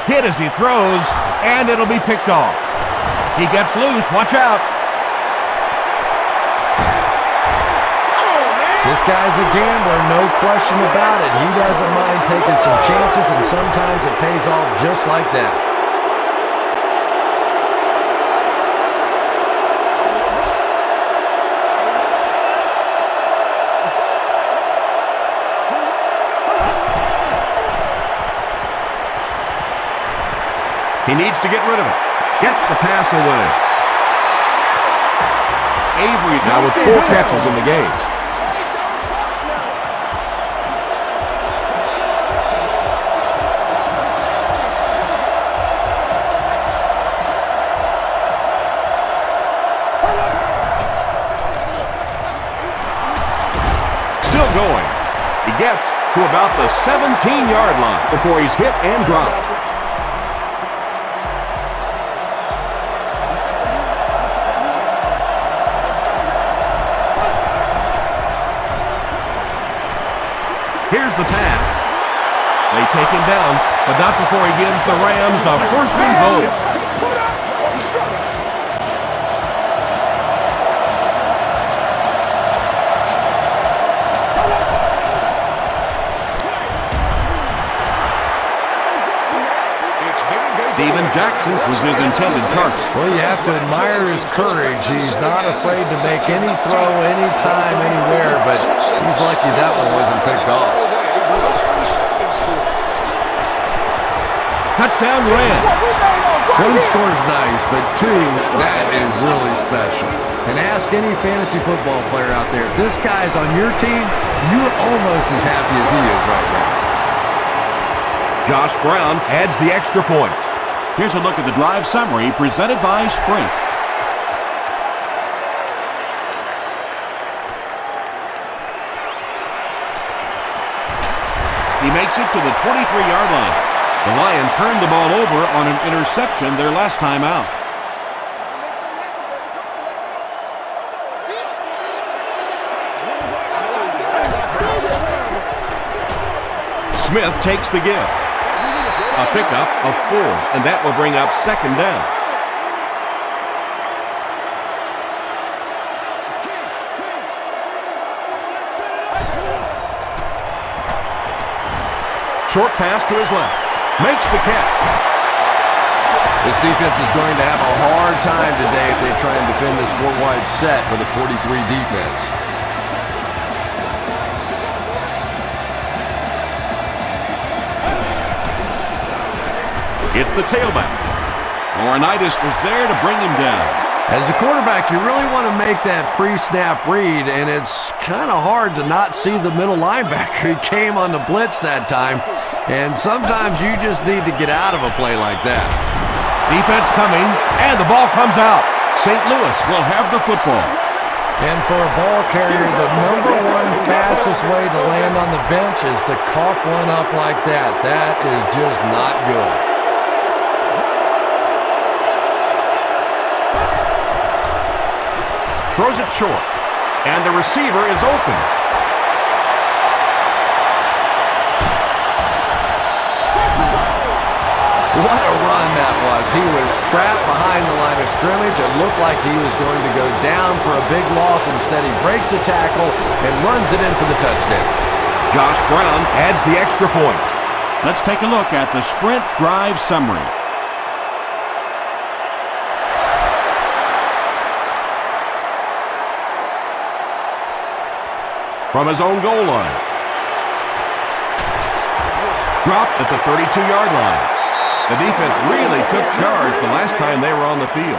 Hit as he throws, and it'll be picked off. He gets loose. Watch out. This guy's a gambler, no question about it. He doesn't mind taking some chances, and sometimes it pays off just like that. He needs to get rid of it. Gets the pass away. Avery now with 4 catches in the game. still going. He gets to about the 17-yard line before he's hit and dropped. Here's the pass. They take him down, but not before he gives the Rams a first and goal. Steven Jackson was his intended target. Well, you have to admire his courage. He's not afraid to make any throw, anytime, anywhere, but he's lucky that one wasn't picked off. Touchdown Rams. One score's nice, but two, that is really special. And ask any fantasy football player out there, if this guy's on your team, you're almost as happy as he is right now. Josh Brown adds the extra point. Here's a look at the drive summary presented by Sprint. He makes it to the 23-yard line. The Lions turned the ball over on an interception their last time out. Smith takes the give. A pickup of 4, and that will bring up second down. Short pass to his left. Makes the catch. This defense is going to have a hard time today if they try and defend this 4-wide set with a 43 defense. It's the tailback. Laurinaitis was there to bring him down. As a quarterback, you really want to make that pre-snap read, and it's kind of hard to not see the middle linebacker. He came on the blitz that time, and sometimes you just need to get out of a play like that. Defense coming, and the ball comes out. St. Louis will have the football. And for a ball carrier, the number one fastest way to land on the bench is to cough one up like that. That is just not good. Throws it short, and the receiver is open. What a run that was. He was trapped behind the line of scrimmage. It looked like he was going to go down for a big loss. Instead, he breaks the tackle and runs it in for the touchdown. Josh Brown adds the extra point. Let's take a look at the Sprint drive summary. From his own goal line. Dropped at the 32-yard line. The defense really took charge the last time they were on the field.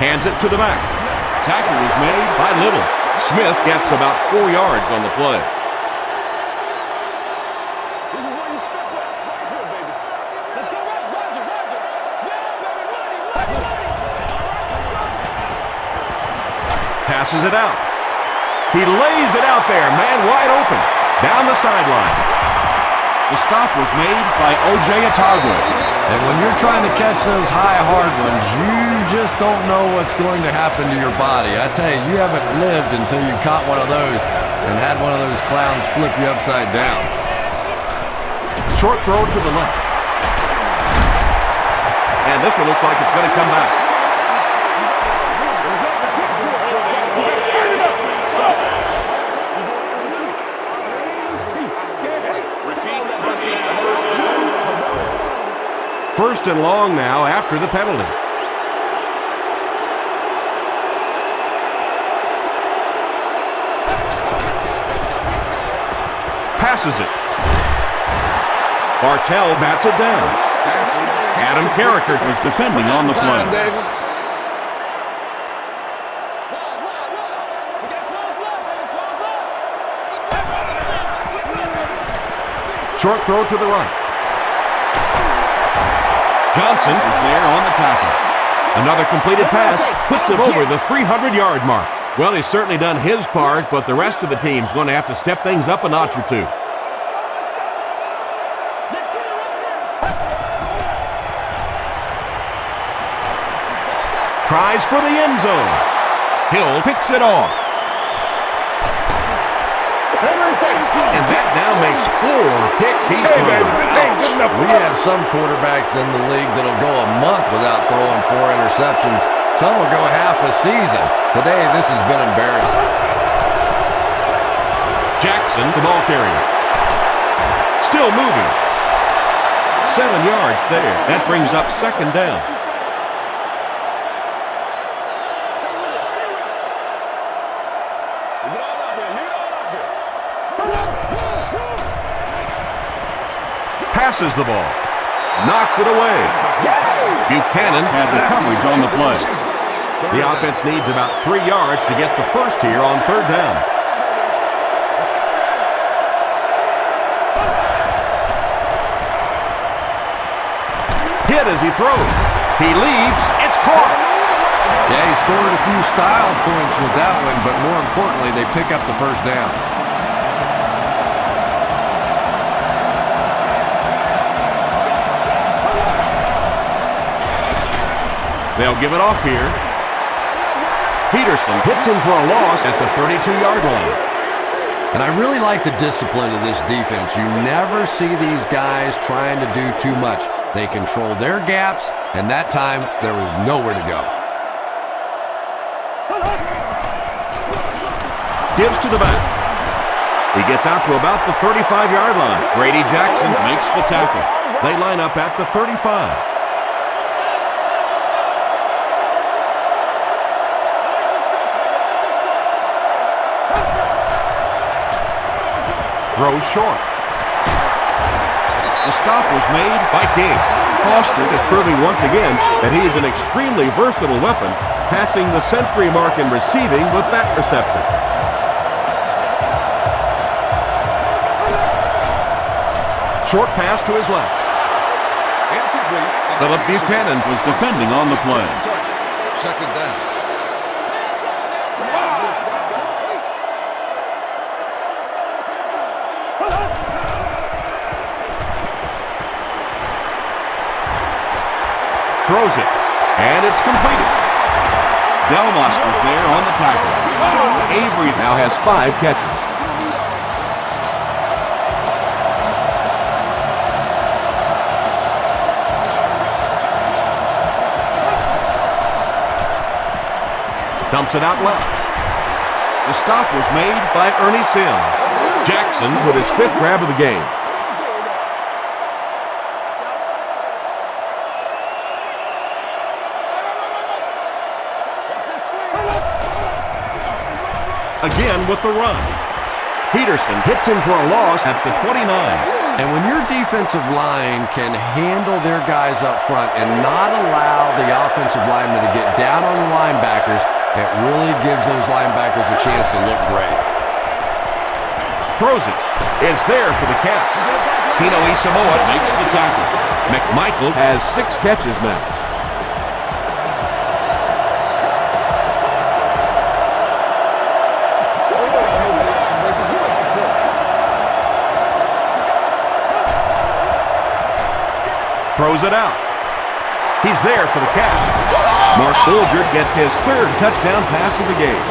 Hands it to the back. Tackle was made by Little. Smith gets about 4 yards on the play. Passes it out. He lays it out there, man wide open, down the sideline. The stop was made by O.J. Atago. And when you're trying to catch those high, hard ones, you just don't know what's going to happen to your body. I tell you, you haven't lived until you caught one of those and had one of those clowns flip you upside down. Short throw to the left. And this one looks like it's going to come back. First and long now after the penalty. Passes it. Bartell bats it down. Adam Carricker was defending on the play. Short throw to the right. Johnson is there on the tackle. Another completed pass puts him over the 300-yard mark. Well, he's certainly done his part, but the rest of the team's going to have to step things up a notch or two. Tries for the end zone. Hill picks it off. And that now makes 4 picks he's thrown. We have some quarterbacks in the league that'll go a month without throwing 4 interceptions. Some will go half a season. Today, this has been embarrassing. Jackson, the ball carrier. Still moving. 7 yards there. That brings up second down. Passes the ball. Knocks it away. Buchanan had the coverage on the play. The offense needs about 3 yards to get the first here on third down. Hit as he throws. He leaves. It's caught. Yeah, he scored a few style points with that one, but more importantly, they pick up the first down. They'll give it off here. Peterson hits him for a loss at the 32-yard line. And I really like the discipline of this defense. You never see these guys trying to do too much. They control their gaps, and that time there was nowhere to go. Gives to the back. He gets out to about the 35-yard line. Grady Jackson makes the tackle. They line up at the 35. Throws short. The stop was made by King. Foster is proving once again that he is an extremely versatile weapon, passing the century mark in receiving with that reception. Short pass to his left. Philip Buchanan was defending on the play. Second down. Throws it, and it's completed. Delmas was there on the tackle. Avery now has 5 catches. Dumps it out left. The stop was made by Ernie Sims. Jackson with his 5th grab of the game. Again with the run. Peterson hits him for a loss at the 29. And when your defensive line can handle their guys up front and not allow the offensive linemen to get down on the linebackers, it really gives those linebackers a chance to look great. Throws it. Is there for the catch. Tino Isamoa makes the tackle. McMichael has 6 catches now. Throws it out. He's there for the catch. Mark Bulger gets his 3rd touchdown pass of the game.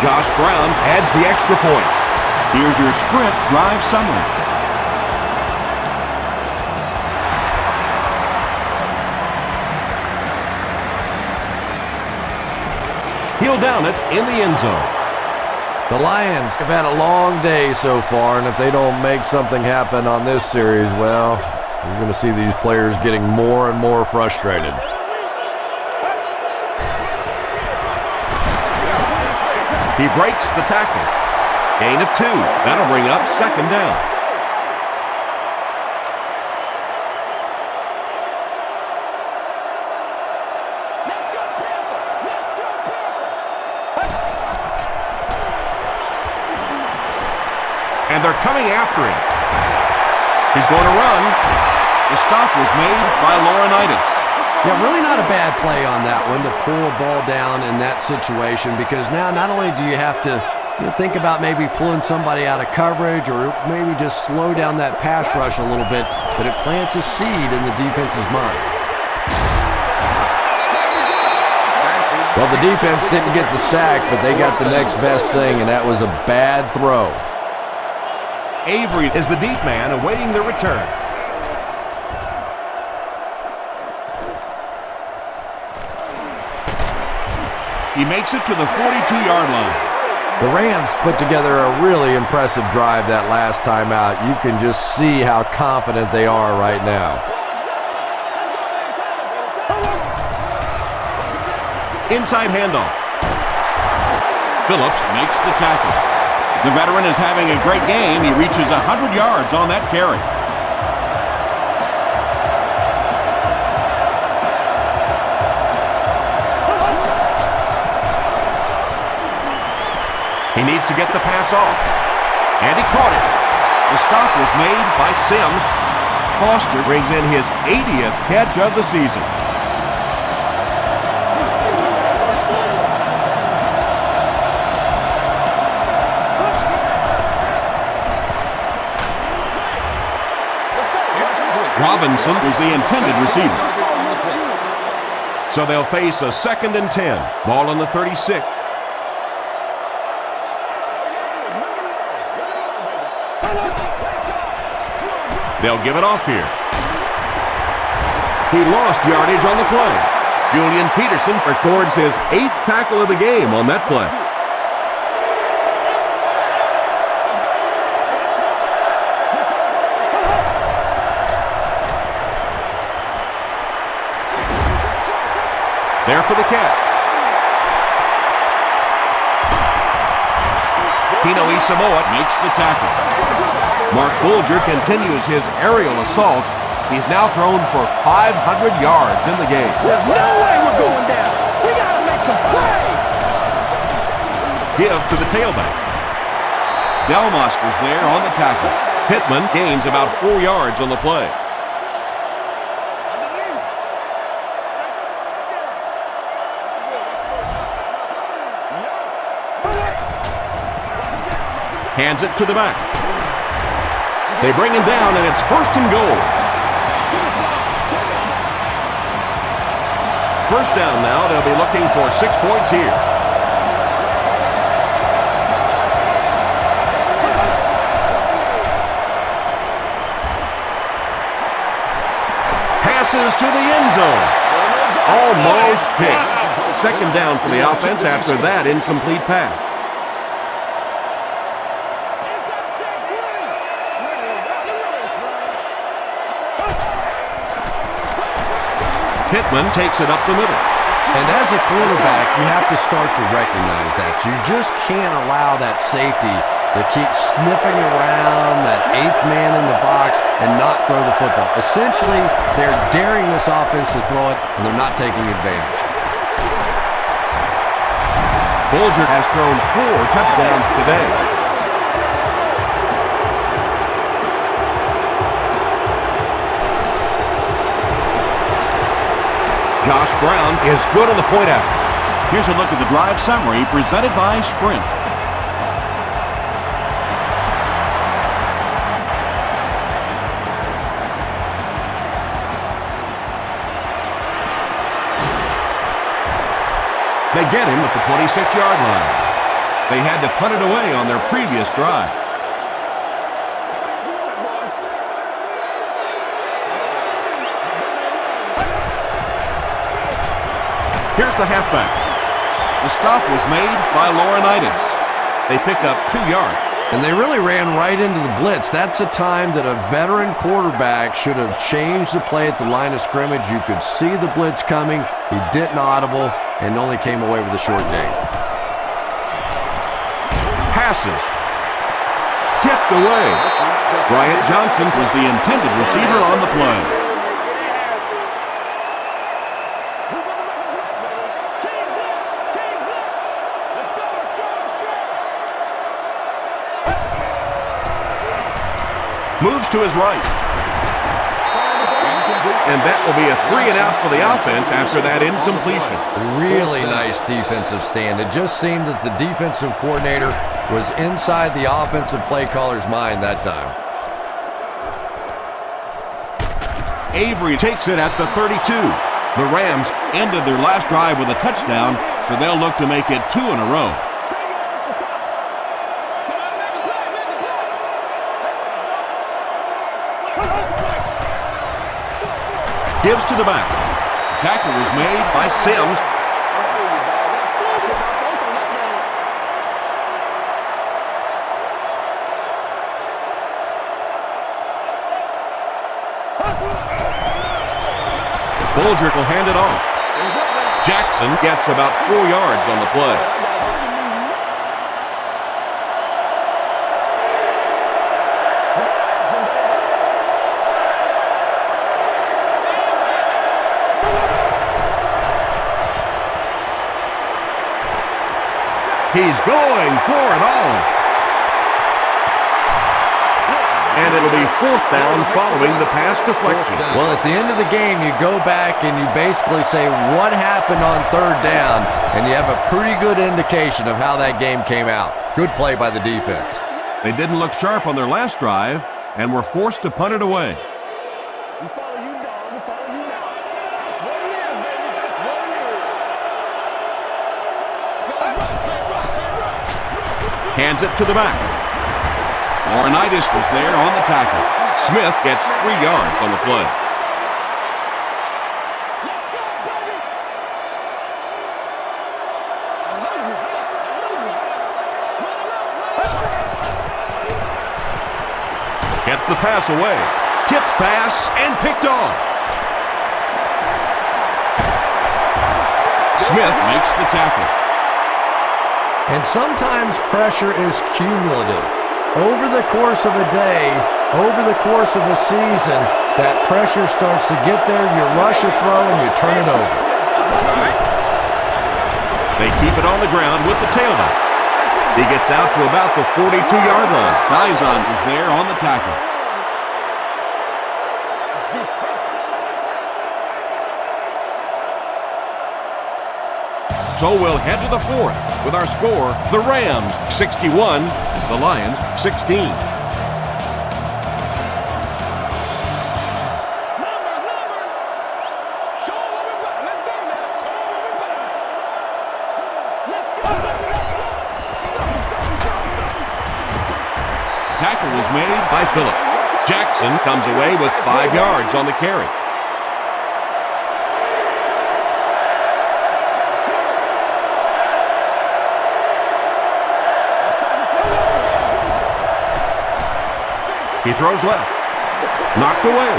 Josh Brown adds the extra point. Here's your sprint drive summary. He'll down it in the end zone. The Lions have had a long day so far, and if they don't make something happen on this series, well, you're going to see these players getting more and more frustrated. He breaks the tackle. Gain of 2. That'll bring up second down. And they're coming after him. He's going to run. The stop was made by Laurinaitis. Yeah, really not a bad play on that one to pull a ball down in that situation, because now not only do you have to think about maybe pulling somebody out of coverage or maybe just slow down that pass rush a little bit, but it plants a seed in the defense's mind. Well, the defense didn't get the sack, but they got the next best thing, and that was a bad throw. Avery is the deep man awaiting the return. He makes it to the 42-yard line. The Rams put together a really impressive drive that last time out. You can just see how confident they are right now. Inside handoff. Phillips makes the tackle. The veteran is having a great game. He reaches 100 yards on that carry. He needs to get the pass off. And he caught it. The stop was made by Sims. Foster brings in his 80th catch of the season. Robinson was the intended receiver. So they'll face a 2nd and 10. Ball on the 36. They'll give it off here. He lost yardage on the play. Julian Peterson records his 8th tackle of the game on that play. There for the catch. Tino Isamoa makes the tackle. Mark Bulger continues his aerial assault. He's now thrown for 500 yards in the game. There's no way we're going down. We got to make some plays. Give to the tailback. Delmas was there on the tackle. Pittman gains about 4 yards on the play. Hands it to the back. They bring him down, and it's 1st and goal. First down now. They'll be looking for 6 points here. Passes to the end zone. Almost picked. 2nd down for the offense after that incomplete pass. Pittman takes it up the middle. And as a quarterback, you have to start to recognize that. You just can't allow that safety to keep sniffing around that 8th man in the box and not throw the football. Essentially, they're daring this offense to throw it, and they're not taking advantage. Bulger has thrown 4 touchdowns today. Josh Brown is good on the point out. Here's a look at the drive summary presented by Sprint. They get him at the 26-yard line. They had to punt it away on their previous drive. Here's the halfback. The stop was made by Laurinaitis. They pick up 2 yards. And they really ran right into the blitz. That's a time that a veteran quarterback should have changed the play at the line of scrimmage. You could see the blitz coming. He didn't audible and only came away with a short gain. Passes. Tipped away. Bryant Johnson was the intended receiver on the play. Moves to his right. And that will be a 3 and out for the offense after that incompletion. Really nice defensive stand. It just seemed that the defensive coordinator was inside the offensive play caller's mind that time. Avery takes it at the 32. The Rams ended their last drive with a touchdown, so they'll look to make it 2 in a row. Gives to the back. Tackle was made by Sims. Bulger will hand it off. Jackson gets about 4 yards on the play. He's going for it all. And it'll be 4th down following the pass deflection. Well, at the end of the game, you go back and you basically say what happened on 3rd down, and you have a pretty good indication of how that game came out. Good play by the defense. They didn't look sharp on their last drive and were forced to punt it away. We follow you, dog. We follow you now. That's what it is, baby. That's what it is. Hands it to the back. Laurinaitis was there on the tackle. Smith gets 3 yards on the play. Gets the pass away. Tipped pass and picked off. Smith makes the tackle. And sometimes pressure is cumulative. Over the course of a day, over the course of a season, that pressure starts to get there, you rush a throw, and you turn it over. They keep it on the ground with the tailback. He gets out to about the 42-yard line. Dizon is there on the tackle. So we'll head to the 4th with our score, the Rams 61, the Lions 16. Tackle was made by Phillips. Jackson comes away with 5 yards on the carry. He throws left. Knocked away.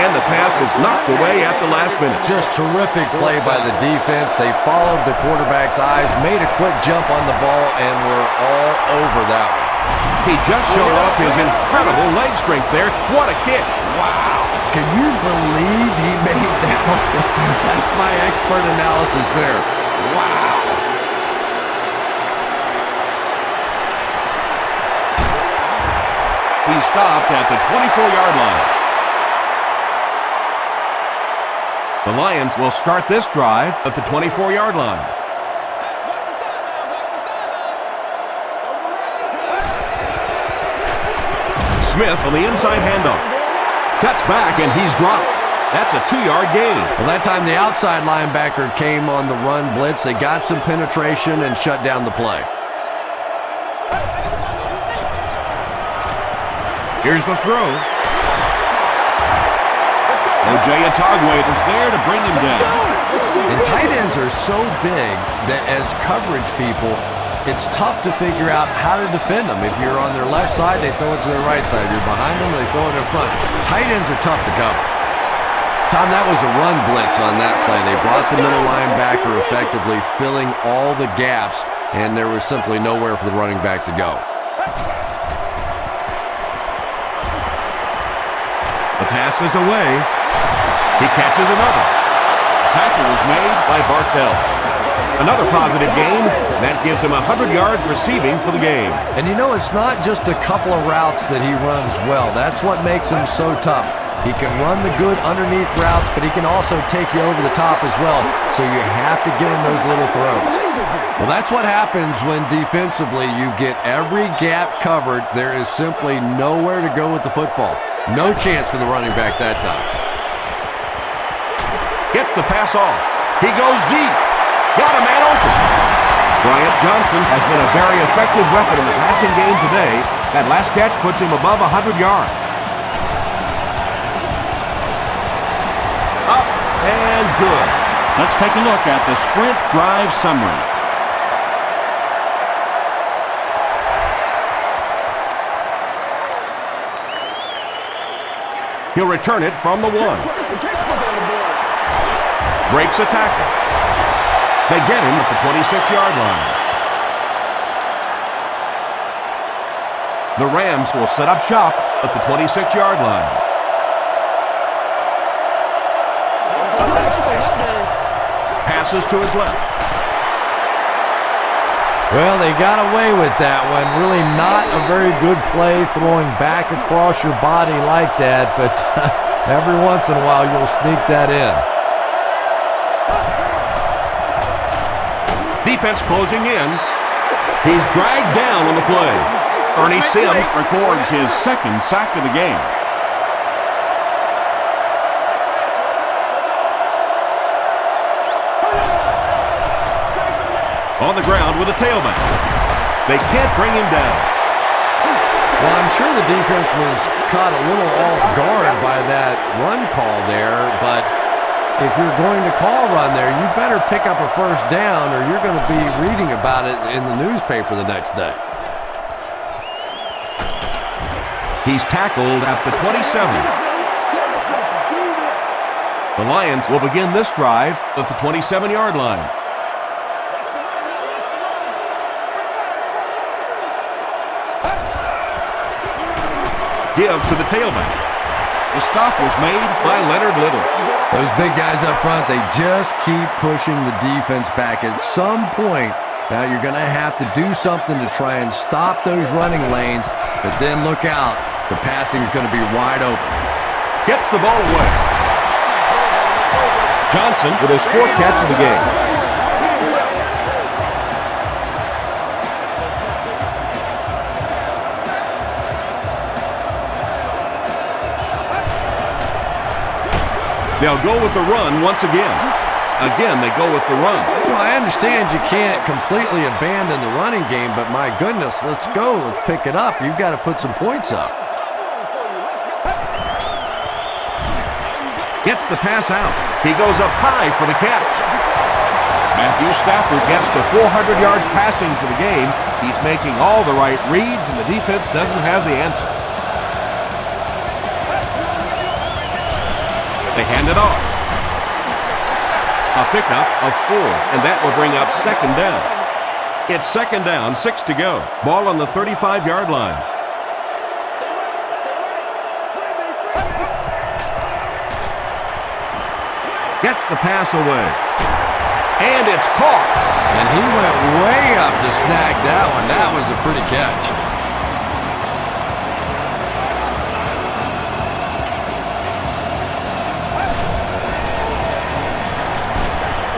And the pass was knocked away at the last minute. Just terrific play by the defense. They followed the quarterback's eyes, made a quick jump on the ball, and were all over that one. He just showed off his incredible leg strength there. What a kick. Wow. Can you believe he made that one? That's my expert analysis there. Wow. He stopped at the 24-yard line. The Lions will start this drive at the 24-yard line. Smith on the inside handoff. Cuts back and he's dropped. That's a 2-yard gain. Well, that time the outside linebacker came on the run blitz. They got some penetration and shut down the play. Here's the throw. O.J. Atogwe was there to bring him down. And tight ends are so big that as coverage people, it's tough to figure out how to defend them. If you're on their left side, they throw it to their right side. If you're behind them, they throw it in front. Tight ends are tough to cover. Tom, that was a run blitz on that play. They brought the middle linebacker effectively, filling all the gaps, and there was simply nowhere for the running back to go. The pass is away. He catches another. Tackle was made by Bartell. Another positive gain. That gives him 100 yards receiving for the game. And you know, it's not just a couple of routes that he runs well. That's what makes him so tough. He can run the good underneath routes, but he can also take you over the top as well. So you have to give him those little throws. Well, that's what happens when defensively you get every gap covered. There is simply nowhere to go with the football. No chance for the running back that time. Gets the pass off. He goes deep. Got a man open. Bryant Johnson has been a very effective weapon in the passing game today. That last catch puts him above 100 yards. Up and good. Let's take a look at the sprint drive summary. He'll return it from the 1. Breaks a tackle. They get him at the 26-yard line. The Rams will set up shop at the 26-yard line. Passes to his left. Well, they got away with that one. Really not a very good play throwing back across your body like that, but every once in a while you'll sneak that in. Defense closing in. He's dragged down on the play. Ernie Sims records his second sack of the game. On the ground with a tailback. They can't bring him down. Well, I'm sure the defense was caught a little off guard by that run call there, but if you're going to call run there, you better pick up a first down or you're going to be reading about it in the newspaper the next day. He's tackled at the 27. The Lions will begin this drive at the 27-yard line. Give to the tailback. The stop was made by Leonard Little. Those big guys up front, they just keep pushing the defense back. At some point, now you're going to have to do something to try and stop those running lanes, but then look out. The passing is going to be wide open. Gets the ball away. Johnson with his 4th catch of the game. They'll go with the run once again. Again, they go with the run. Well, I understand you can't completely abandon the running game, but my goodness, let's go. Let's pick it up. You've got to put some points up. Gets the pass out. He goes up high for the catch. Matthew Stafford gets to 400 yards passing for the game. He's making all the right reads, and the defense doesn't have the answer. They hand it off. A pickup of 4, and that will bring up 2nd down. It's 2nd down, 6 to go. Ball on the 35-yard line. Gets the pass away. And it's caught. And he went way up to snag that one. That was a pretty catch.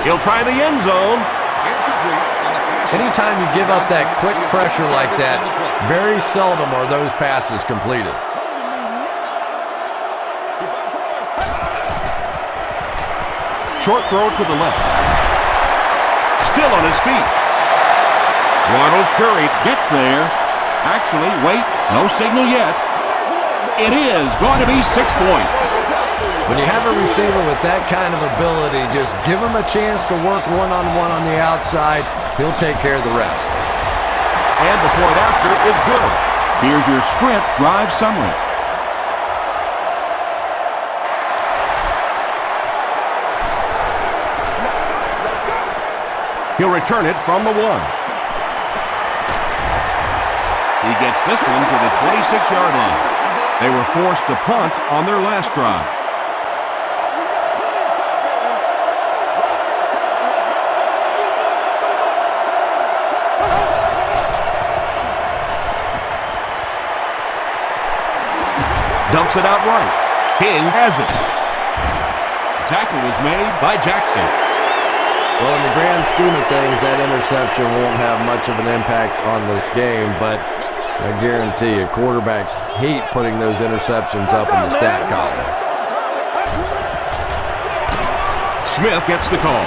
He'll try the end zone. Anytime you give up that quick pressure like that, very seldom are those passes completed. Short throw to the left. Still on his feet. Ronald Curry gets there. Actually, wait, no signal yet. It is going to be 6 points. When you have a receiver with that kind of ability, just give him a chance to work one-on-one on the outside. He'll take care of the rest. And the point after is good. Here's your sprint drive summary. He'll return it from the 1. He gets this one to the 26-yard line. They were forced to punt on their last drive. Dumps it out right. King has it. Tackle was made by Jackson. Well, in the grand scheme of things, that interception won't have much of an impact on this game, but I guarantee you, quarterbacks hate putting those interceptions up in the stat column. Smith gets the call.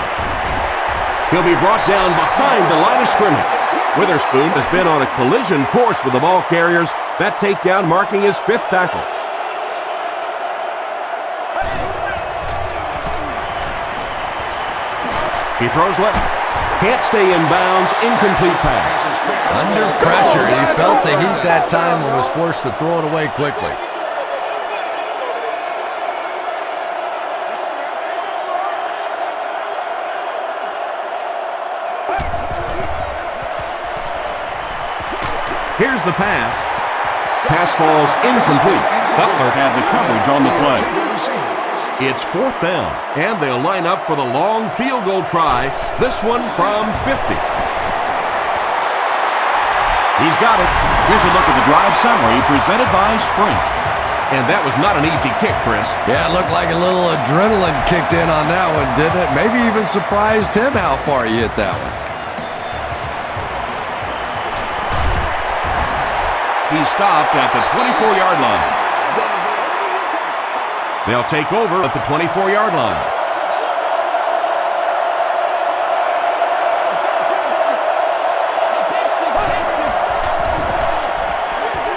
He'll be brought down behind the line of scrimmage. Witherspoon has been on a collision course with the ball carriers. That takedown marking his 5th tackle. He throws left. Can't stay in bounds. Incomplete pass. Under pressure, he felt the heat that time and was forced to throw it away quickly. Here's the pass. Pass falls incomplete. Cutler had the coverage on the play. It's 4th down, and they'll line up for the long field goal try, this one from 50. He's got it. Here's a look at the drive summary presented by Sprint. And that was not an easy kick, Chris. Yeah, it looked like a little adrenaline kicked in on that one, didn't it? Maybe even surprised him how far he hit that one. He stopped at the 24-yard line. They'll take over at the 24-yard line.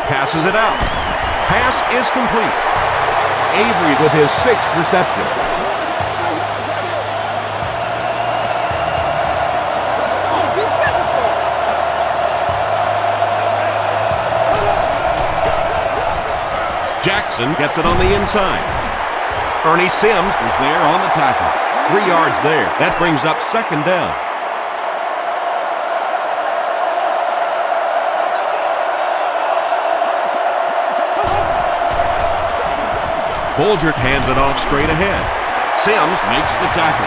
Passes it out. Pass is complete. Avery with his 6th reception. Jackson gets it on the inside. Ernie Sims was there on the tackle. 3 yards there. That brings up 2nd down. Bolger hands it off straight ahead. Sims makes the tackle.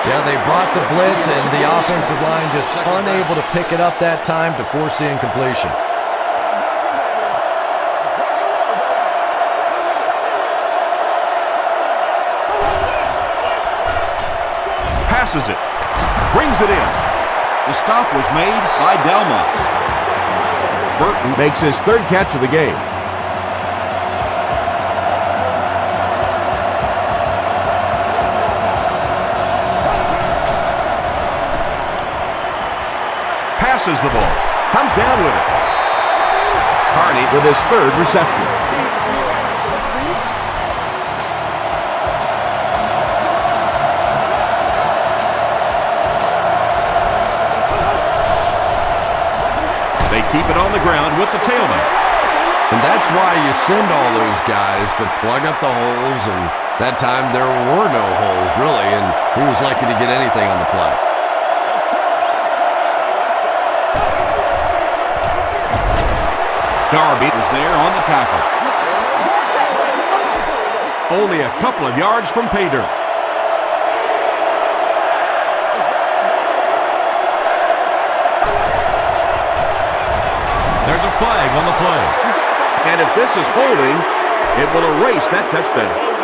Yeah, they brought the blitz, and the offensive line just unable to pick it up that time to force the incompletion. Passes it. Brings it in. The stop was made by Delmas. Burton makes his 3rd catch of the game. Passes the ball. Comes down with it. Carney with his 3rd reception. They keep it on the ground with the tailback. And that's why you send all those guys to plug up the holes, and that time there were no holes, really, and he was lucky to get anything on the play. R.B.I was there on the tackle. Only a couple of yards from pay dirt. There's a flag on the play. And if this is holding, it will erase that touchdown.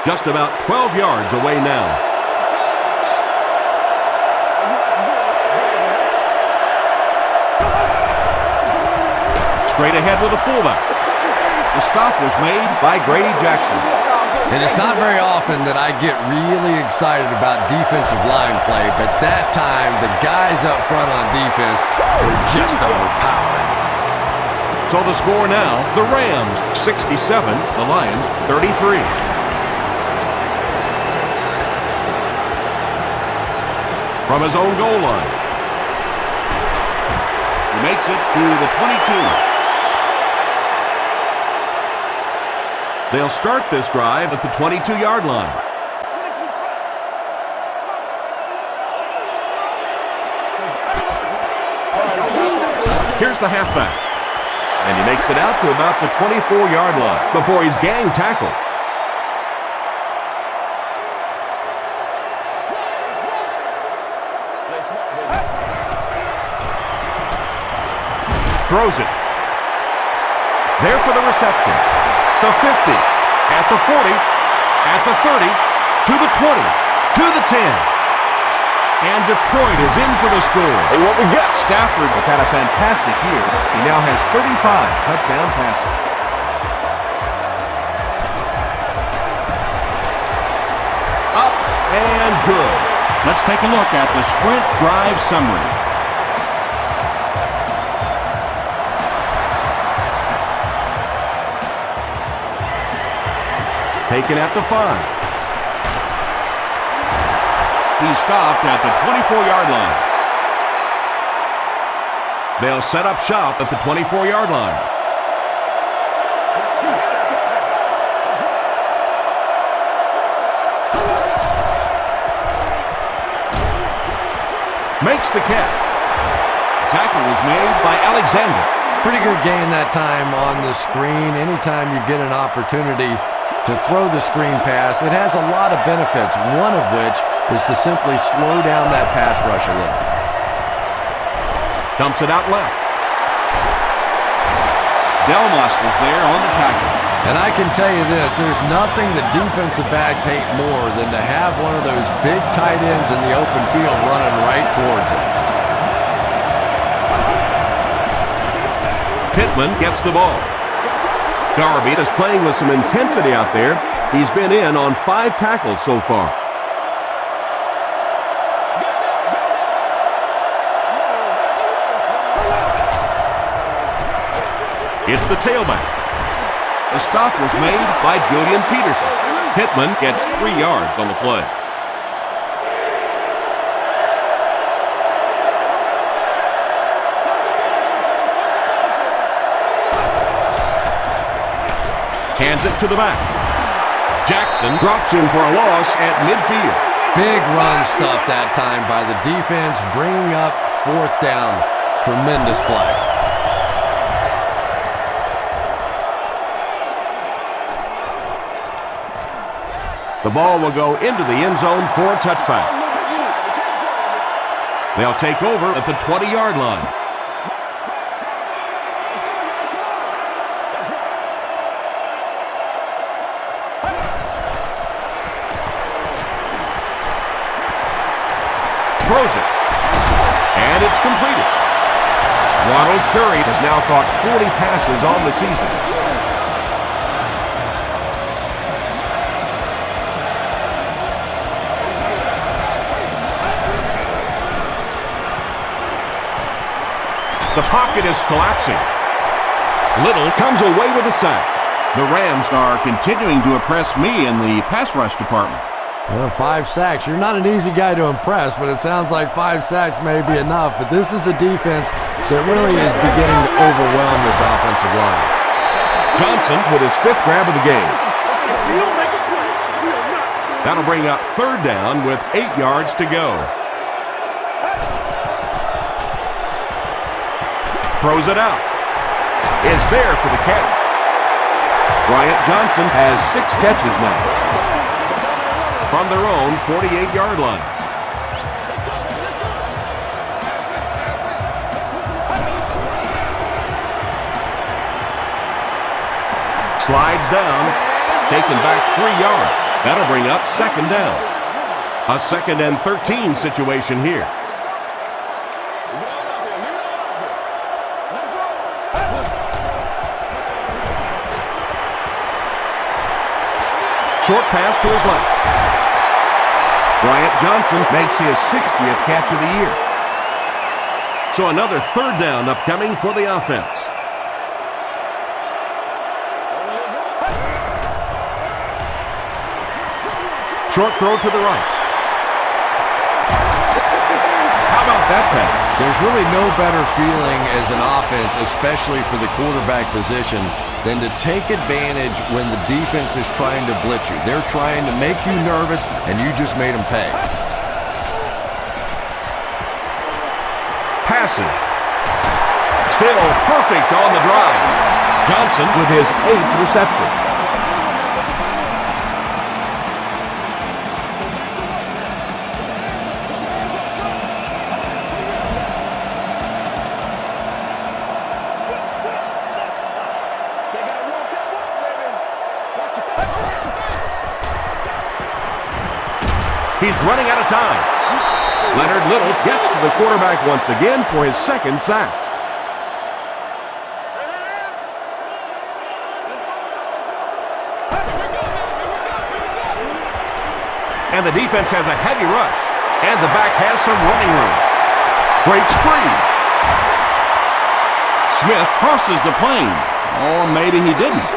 Just about 12 yards away now. Straight ahead with a fullback. The stop was made by Grady Jackson. And it's not very often that I get really excited about defensive line play, but that time the guys up front on defense were just overpowering. So the score now, the Rams 67, the Lions 33. From his own goal line. He makes it to the 22. They'll start this drive at the 22-yard line. Here's the halfback. And he makes it out to about the 24-yard line before he's gang tackled. Throws it. There for the reception. The 50, at the 40, at the 30, to the 20, to the 10. And Detroit is in for the score. Hey, what we got? Stafford has had a fantastic year. He now has 35 touchdown passes. Up and good. Let's take a look at the sprint drive summary. Taken at the 5. He stopped at the 24-yard line. They'll set up shop at the 24-yard line. Makes the catch. Tackle was made by Alexander. Pretty good gain that time on the screen. Anytime you get an opportunity to throw the screen pass, it has a lot of benefits, one of which is to simply slow down that pass rush a little. Dumps it out left. Delmas was there on the tackle. And I can tell you this, there's nothing the defensive backs hate more than to have one of those big tight ends in the open field running right towards it. Pittman gets the ball. R.B.I is playing with some intensity out there. He's been in on 5 tackles so far. It's the tailback. The stop was made by Julian Peterson. Pittman gets 3 yards on the play. Hands it to the back. Jackson drops him for a loss at midfield. Big run stuff that time by the defense, bringing up 4th down. Tremendous play. The ball will go into the end zone for a touchback. They'll take over at the 20-yard line. Throws it. And it's completed. Ronald Curry has now caught 40 passes on the season. The pocket is collapsing. Little comes away with a sack. The Rams are continuing to impress me in the pass rush department. Well, 5 sacks. You're not an easy guy to impress, but it sounds like 5 sacks may be enough. But this is a defense that really is beginning to overwhelm this offensive line. Johnson with his 5th grab of the game. That'll bring up 3rd down with 8 yards to go. Throws it out. Is there for the catch. Bryant Johnson has 6 catches now. From their own 48-yard line. Slides down, taken back 3 yards. That'll bring up 2nd down. A 2nd and 13 situation here. Short pass to his left. Bryant Johnson makes his 60th catch of the year. So another 3rd down upcoming for the offense. Short throw to the right. How about that pass? There's really no better feeling as an offense, especially for the quarterback position, than to take advantage when the defense is trying to blitz you. They're trying to make you nervous, and you just made them pay. Passing. Still perfect on the drive. Johnson with his 8th reception. He's running out of time. Leonard Little gets to the quarterback once again for his 2nd sack. And the defense has a heavy rush. And the back has some running room. Breaks free. Smith crosses the plane. Or maybe he didn't.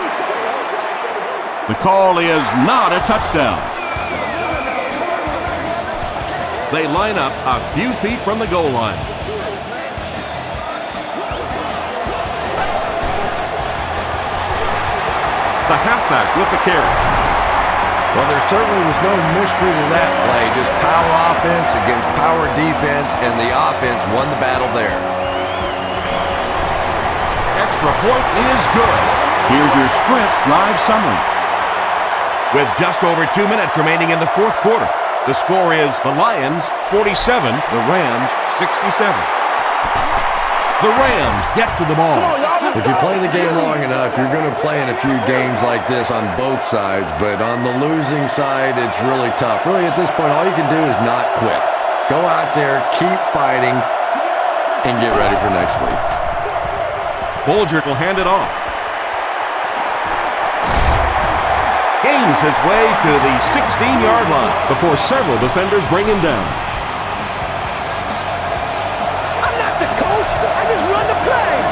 The call is not a touchdown. They line up a few feet from the goal line. The halfback with the carry. Well, there certainly was no mystery to that play. Just power offense against power defense, and the offense won the battle there. Extra point is good. Here's your sprint drive summary. With just over 2 minutes remaining in the 4th quarter, the score is the Lions 47, the Rams 67. The Rams get to the ball. If you play the game long enough, you're going to play in a few games like this on both sides, but on the losing side, it's really tough. Really, at this point, all you can do is not quit. Go out there, keep fighting, and get ready for next week. Bolger will hand it off. Gains his way to the 16-yard line before several defenders bring him down. I'm not the coach. I just run the play.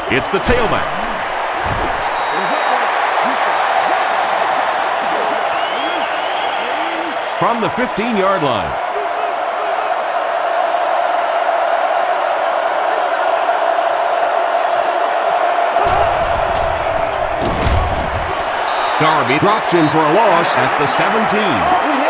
It's the tailback. From the 15-yard line. R.B.I drops in for a loss at the 17.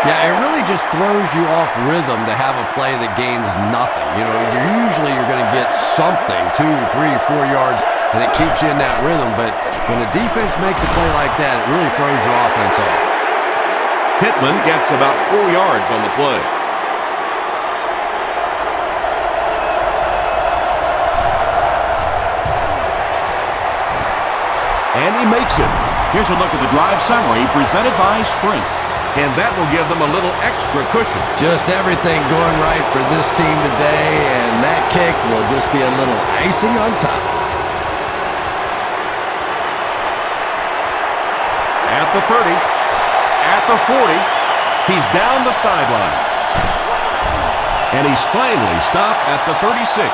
Yeah, it really just throws you off rhythm to have a play that gains nothing. You know, you're going to get something, 2, 3, 4 yards, and it keeps you in that rhythm. But when a defense makes a play like that, it really throws your offense off. Pittman gets about 4 yards on the play. And he makes it. Here's a look at the drive summary presented by Sprint. And that will give them a little extra cushion. Just everything going right for this team today, and that kick will just be a little icing on top. At the 30. At the 40, he's down the sideline. And he's finally stopped at the 36.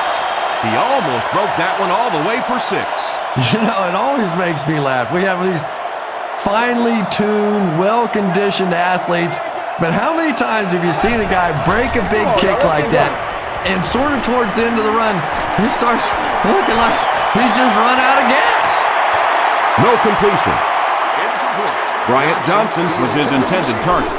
He almost broke that one all the way for 6. You know, it always makes me laugh. We have these finely tuned, well-conditioned athletes, but how many times have you seen a guy break a big kick like that, and sort of towards the end of the run, he starts looking like he's just run out of gas? No completion. Bryant Johnson was his intended target.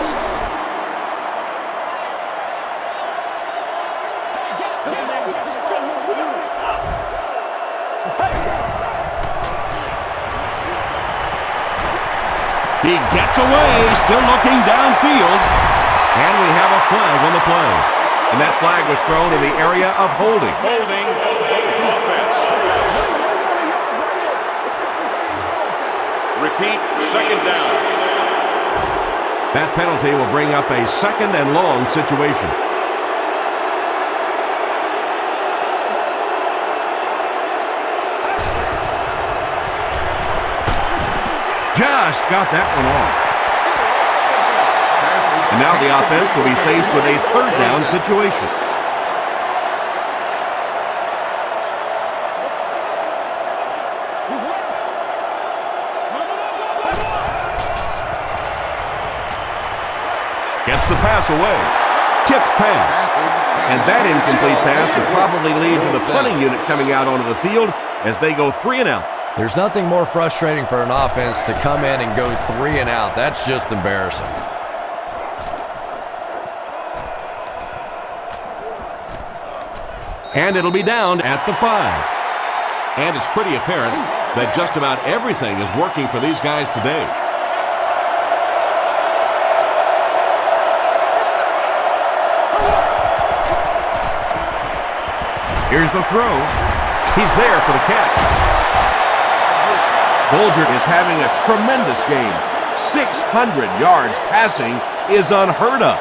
He gets away, still looking downfield. And we have a flag on the play. And that flag was thrown in the area of holding. Holding offense. Repeat, 2nd down. That penalty will bring up a 2nd and long situation. Just got that one off. And now the offense will be faced with a 3rd down situation. Gets the pass away. Tipped pass. And that incomplete pass will probably lead to the punting unit coming out onto the field as they go 3 and out. There's nothing more frustrating for an offense to come in and go 3 and out. That's just embarrassing. And it'll be down at the 5. And it's pretty apparent that just about everything is working for these guys today. Here's the throw. He's there for the catch. Bulger is having a tremendous game. 600 yards passing is unheard of.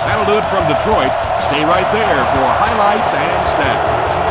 That'll do it from Detroit. Stay right there for highlights and stats.